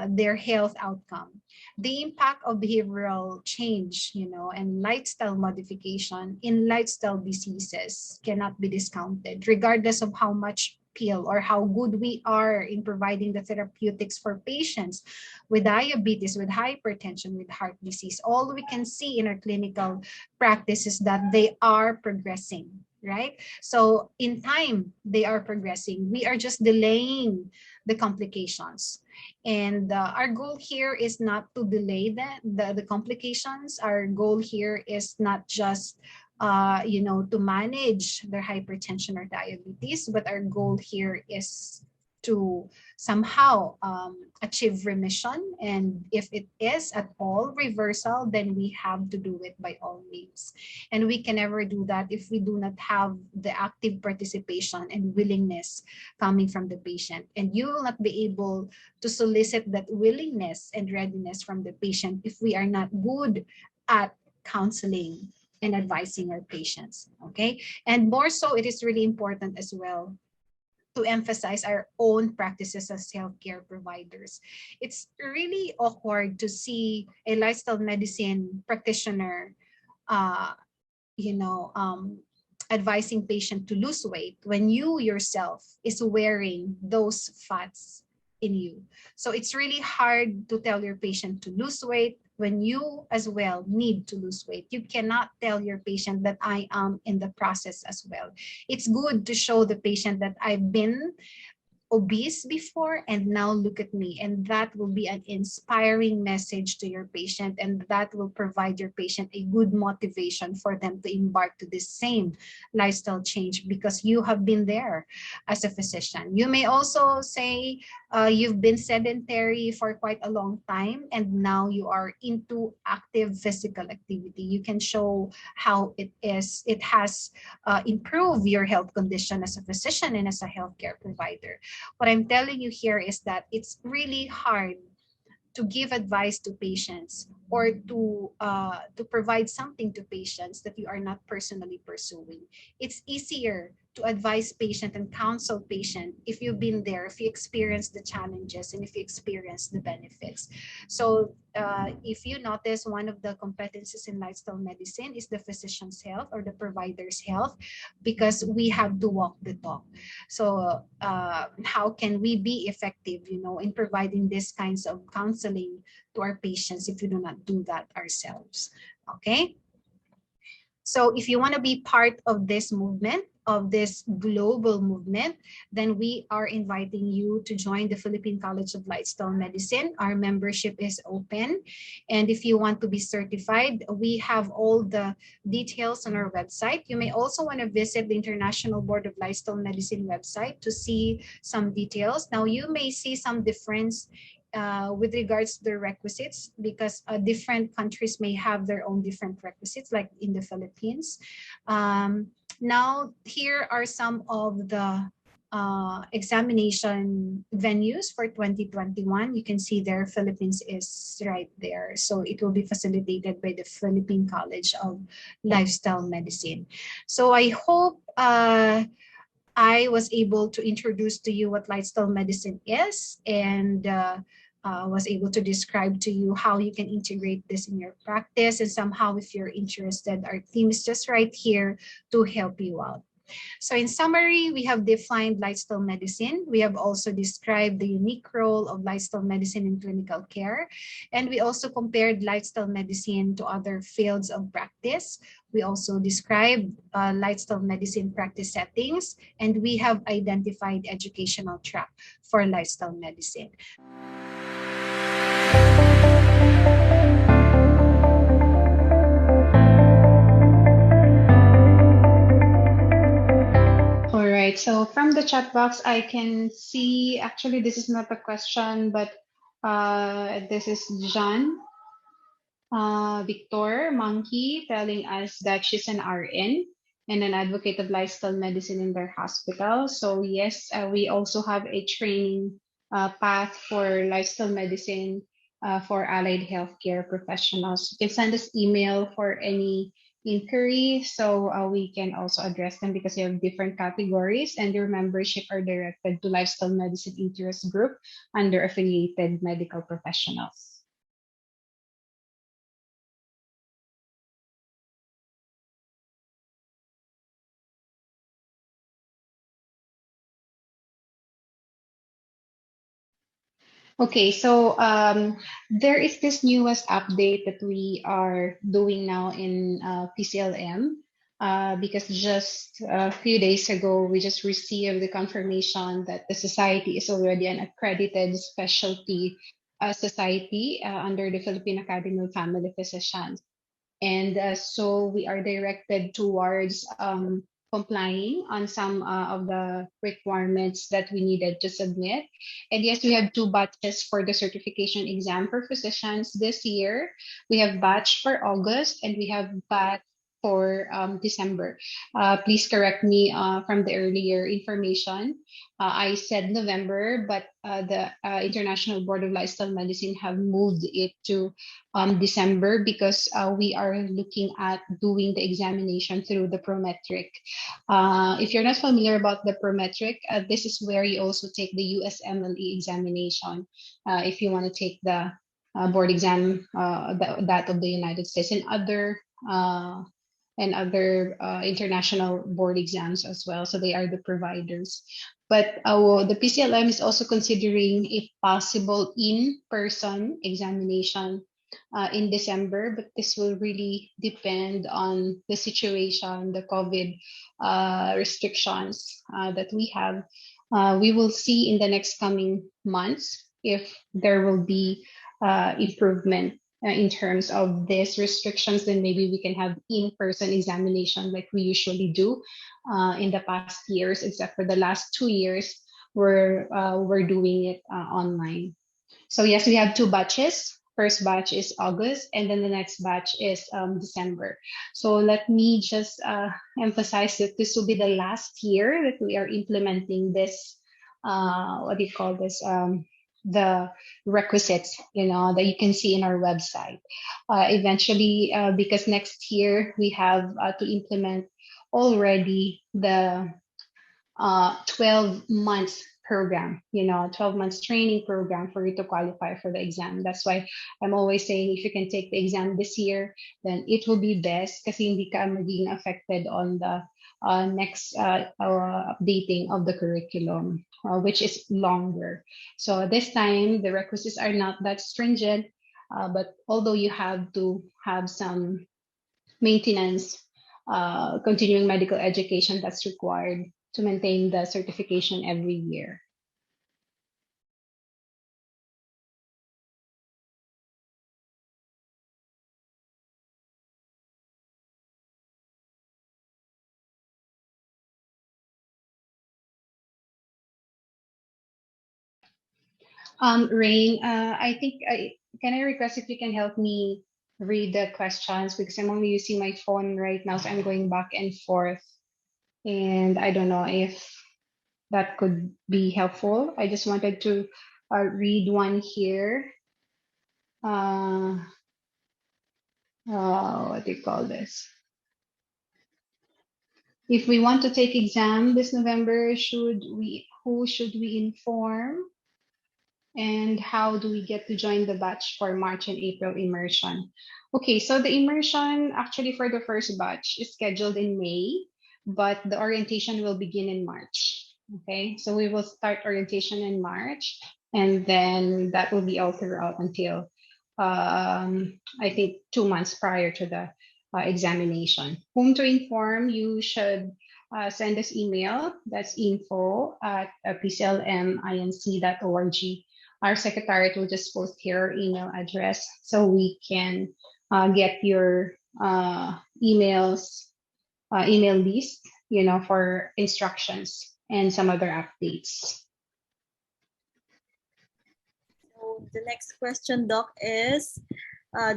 their health outcome. The impact of behavioral change, and lifestyle modification in lifestyle diseases cannot be discounted, regardless of how much pill or how good we are in providing the therapeutics for patients with diabetes, with hypertension, with heart disease. All we can see in our clinical practice is that they are progressing, right? So in time, they are progressing. We are just delaying the complications. And our goal here is not to delay the complications. Our goal here is not just to manage their hypertension or diabetes, but our goal here is to somehow achieve remission. And if it is at all reversal, then we have to do it by all means. And we can never do that if we do not have the active participation and willingness coming from the patient. And you will not be able to solicit that willingness and readiness from the patient if we are not good at counseling and advising our patients, okay? And more so, it is really important as well to emphasize our own practices as healthcare providers. It's really awkward to see a lifestyle medicine practitioner, advising patient to lose weight when you yourself is wearing those fats in you. So it's really hard to tell your patient to lose weight when you as well need to lose weight. You cannot tell your patient that I am in the process as well. It's good to show the patient that I've been obese before and now look at me, and that will be an inspiring message to your patient, and that will provide your patient a good motivation for them to embark to this same lifestyle change because you have been there as a physician. You may also say you've been sedentary for quite a long time and now you are into active physical activity. You can show how it has improved your health condition as a physician and as a healthcare provider. What I'm telling you here is that it's really hard to give advice to patients or to provide something to patients that you are not personally pursuing. It's easier to advise patient and counsel patient if you've been there, if you experience the challenges, and if you experience the benefits. So if you notice, one of the competencies in lifestyle medicine is the physician's health or the provider's health, because we have to walk the talk. So how can we be effective, in providing these kinds of counseling to our patients if we do not do that ourselves? Okay. So if you want to be part of this movement, of this global movement, then we are inviting you to join the Philippine College of Lifestyle Medicine. Our membership is open. And if you want to be certified, we have all the details on our website. You may also want to visit the International Board of Lifestyle Medicine website to see some details. Now, you may see some difference with regards to the requisites, because different countries may have their own different requisites, like in the Philippines. Now, here are some of the examination venues for 2021. You can see there, Philippines is right there. So it will be facilitated by the Philippine College of Lifestyle Medicine. So I hope I was able to introduce to you what lifestyle medicine is, and was able to describe to you how you can integrate this in your practice. And somehow, if you're interested, our team is just right here to help you out. So in summary, we have defined lifestyle medicine. We have also described the unique role of lifestyle medicine in clinical care. And we also compared lifestyle medicine to other fields of practice. We also described lifestyle medicine practice settings, and we have identified educational track for lifestyle medicine. All right, so from the chat box, I can see, actually, this is not a question, but this is John Victor Monkey telling us that she's an RN and an advocate of lifestyle medicine in their hospital. So yes, we also have a training path for lifestyle medicine for allied healthcare professionals. You can send us email for any inquiry, so we can also address them, because you have different categories, and your membership are directed to lifestyle medicine interest group under affiliated medical professionals. Okay, so there is this newest update that we are doing now in PCLM, because just a few days ago, we just received the confirmation that the society is already an accredited specialty society under the Philippine Academy of Family Physicians. And so we are directed towards complying on some of the requirements that we needed to submit. And yes, we have 2 batches for the certification exam for physicians this year. We have batch for August, and we have batch for December. Please correct me from the earlier information. I said November, but the International Board of Lifestyle Medicine have moved it to December, because we are looking at doing the examination through the Prometric. If you're not familiar about the Prometric, this is where you also take the USMLE examination if you want to take the board exam, that of the United States, and other international board exams as well. So they are the providers. But the PCLM is also considering a possible in-person examination in December, but this will really depend on the situation, the COVID restrictions that we have. We will see in the next coming months if there will be improvement in terms of these restrictions. Then maybe we can have in-person examination like we usually do in the past years, except for the last 2 years, we're doing it online. So yes, we have 2 batches. First batch is August, and then the next batch is December. So let me just emphasize that this will be the last year that we are implementing this, what do you call this, the requisites, that you can see in our website. Eventually, because next year we have to implement already the 12 months program, 12 months training program for you to qualify for the exam. That's why I'm always saying if you can take the exam this year, then it will be best kasi hindi ka magiging affected on the next updating of the curriculum, which is longer. So this time, the requisites are not that stringent, but although you have to have some maintenance, continuing medical education that's required to maintain the certification every year. Rain, can I request if you can help me read the questions because I'm only using my phone right now, so I'm going back and forth, and I don't know if that could be helpful. I just wanted to read one here. What do you call this? If we want to take exam this November, who should we inform? And how do we get to join the batch for March and April immersion? Okay, so the immersion actually for the first batch is scheduled in May, but the orientation will begin in March. Okay, so we will start orientation in March, and then that will be all throughout until I think 2 months prior to the examination. Whom to inform, you should send us email. That's info@pclminc.org. Our secretariat will just post here email address so we can get your email list, for instructions and some other updates. So the next question, Doc, is,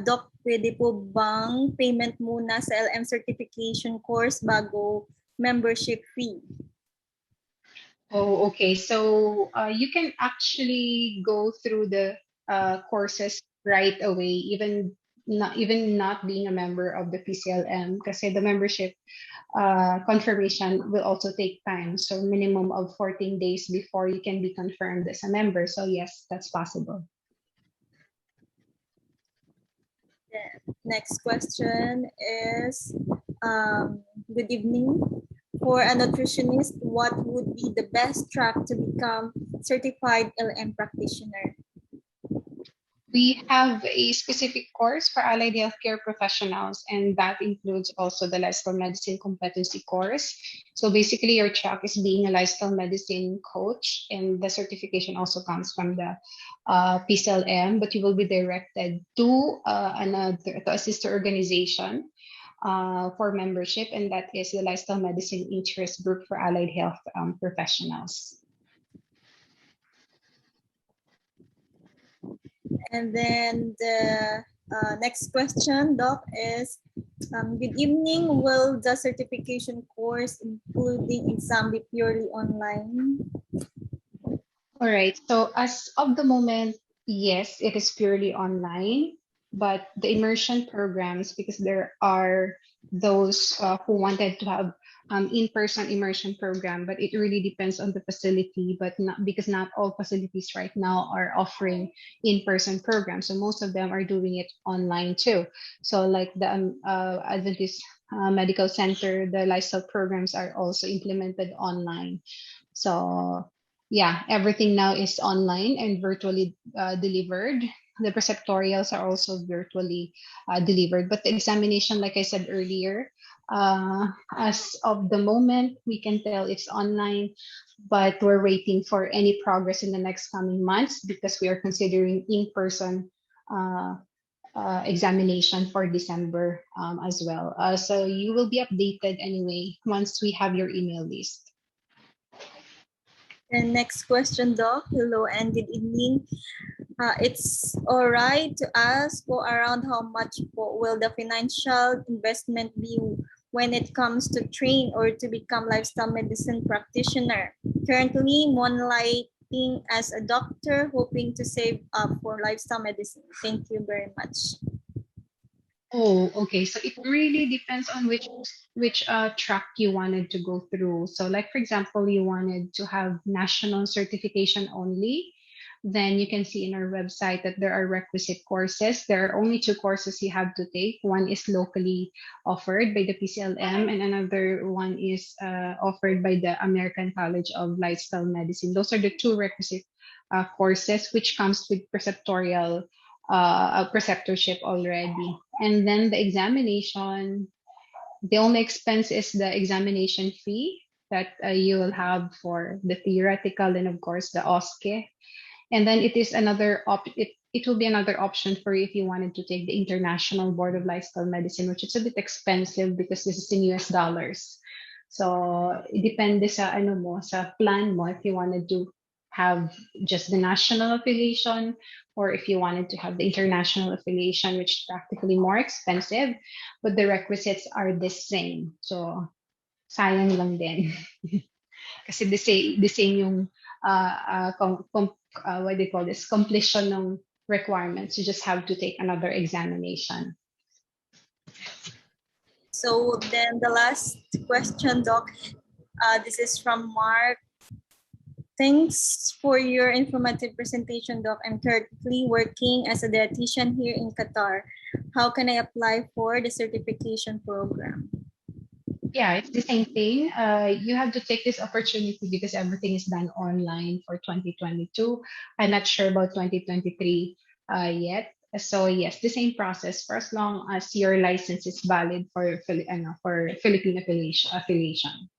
Doc, pwede po bang payment muna sa LM certification course bago membership fee? Oh, okay. So you can actually go through the courses right away, even not being a member of the PCLM, because the membership confirmation will also take time. So minimum of 14 days before you can be confirmed as a member. So yes, that's possible. The next question is, good evening. For a nutritionist, what would be the best track to become certified LM practitioner? We have a specific course for allied healthcare professionals, and that includes also the lifestyle medicine competency course. So basically, your track is being a lifestyle medicine coach, and the certification also comes from the PCLM, but you will be directed to a sister organization for membership, and that is the Lifestyle Medicine Interest Group for Allied Health Professionals. And then the next question, Doc, is, good evening. Will the certification course, including exam, be purely online? All right. So as of the moment, yes, it is purely online. But the immersion programs, because there are those who wanted to have in-person immersion program, but it really depends on the facility. But because not all facilities right now are offering in-person programs, so most of them are doing it online too. So like the Adventist Medical Center, the lifestyle programs are also implemented online. So yeah, everything now is online and virtually delivered. The preceptorials are also virtually delivered, but the examination, like I said earlier, as of the moment, we can tell it's online, but we're waiting for any progress in the next coming months because we are considering in-person examination for December as well. So you will be updated anyway once we have your email list. And next question, Doc. Hello and good evening. It's all right to ask, go around, how much will the financial investment be when it comes to train or to become lifestyle medicine practitioner? Currently, moonlighting as a doctor, hoping to save up for lifestyle medicine. Thank you very much. Oh, okay. So it really depends on which track you wanted to go through. So like for example, you wanted to have national certification only, then you can see in our website that there are requisite courses. There are only two courses you have to take. One is locally offered by the PCLM, and another one is offered by the American College of Lifestyle Medicine. Those are the two requisite courses, which comes with preceptorship already. And then the examination, the only expense is the examination fee that you will have for the theoretical and of course the OSCE. And then it will be another option for you if you wanted to take the International Board of Lifestyle Medicine, which is a bit expensive because this is in US dollars. So it depende sa sa plan mo if you wanted to have just the national affiliation or if you wanted to have the international affiliation, which is practically more expensive, but the requisites are the same. So sayang lang din. Kasi the same yung what do you call this, completion ng requirements. You just have to take another examination. So then the last question, Doc, this is from Mark. Thanks for your informative presentation, Doc. I'm currently working as a dietitian here in Qatar. How can I apply for the certification program? Yeah, it's the same thing. You have to take this opportunity because everything is done online for 2022. I'm not sure about 2023 yet. So yes, the same process for as long as your license is valid for Philippine affiliation.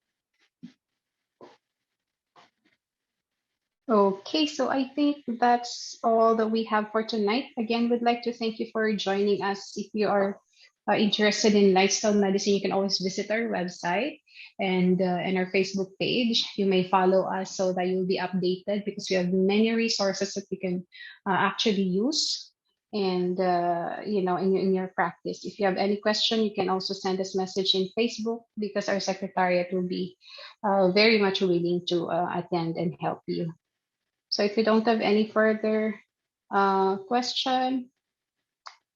Okay, so I think that's all that we have for tonight. Again, we'd like to thank you for joining us. If you are interested in lifestyle medicine, you can always visit our website and our Facebook page. You may follow us so that you'll be updated because we have many resources that you can actually use and in your practice. If you have any question, you can also send us message in Facebook because our secretariat will be very much willing to attend and help you. So if you don't have any further question,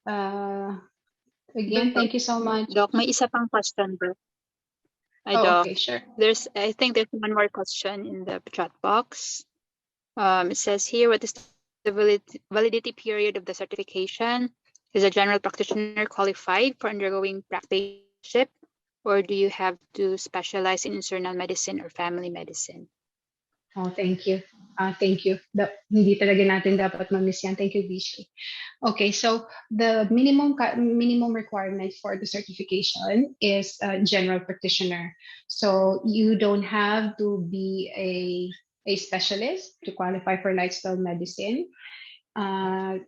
again, thank you so much. Doc, may isa pang question, bro. Oh, okay, sure. I think there's one more question in the chat box. It says here, what is the validity period of the certification? Is a general practitioner qualified for undergoing practitionership, or do you have to specialize in internal medicine or family medicine? Oh, thank you. Thank you. Hindi talaga natin dapat ma-miss yan. Thank you, Bishi. Okay, so the minimum requirement for the certification is a general practitioner. So you don't have to be a specialist to qualify for lifestyle medicine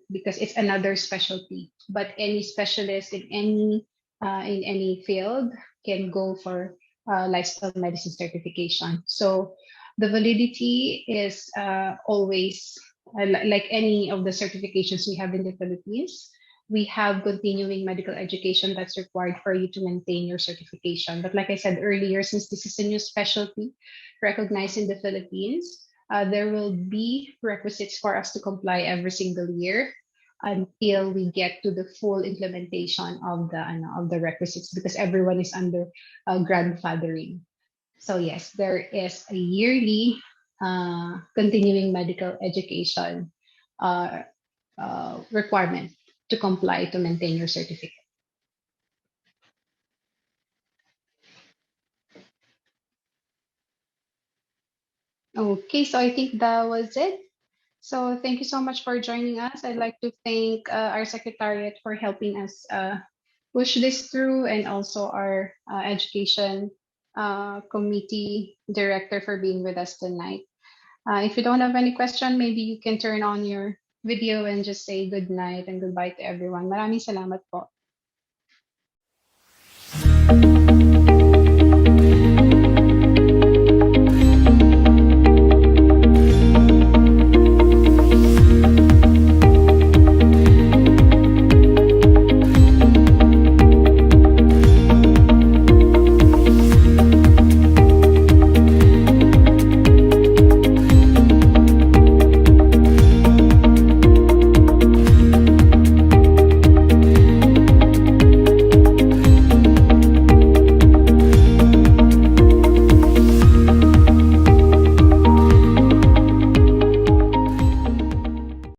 because it's another specialty. But any specialist in any field can go for lifestyle medicine certification. So the validity is always like any of the certifications we have in the Philippines. We have continuing medical education that's required for you to maintain your certification. But like I said earlier, since this is a new specialty recognized in the Philippines, there will be requisites for us to comply every single year until we get to the full implementation of the requisites because everyone is under grandfathering. So yes, there is a yearly continuing medical education requirement to comply to maintain your certificate. Okay, so I think that was it. So thank you so much for joining us. I'd like to thank our secretariat for helping us push this through and also our education committee director for being with us tonight. If you don't have any question, maybe you can turn on your video and just say good night and goodbye to everyone. Maraming salamat po.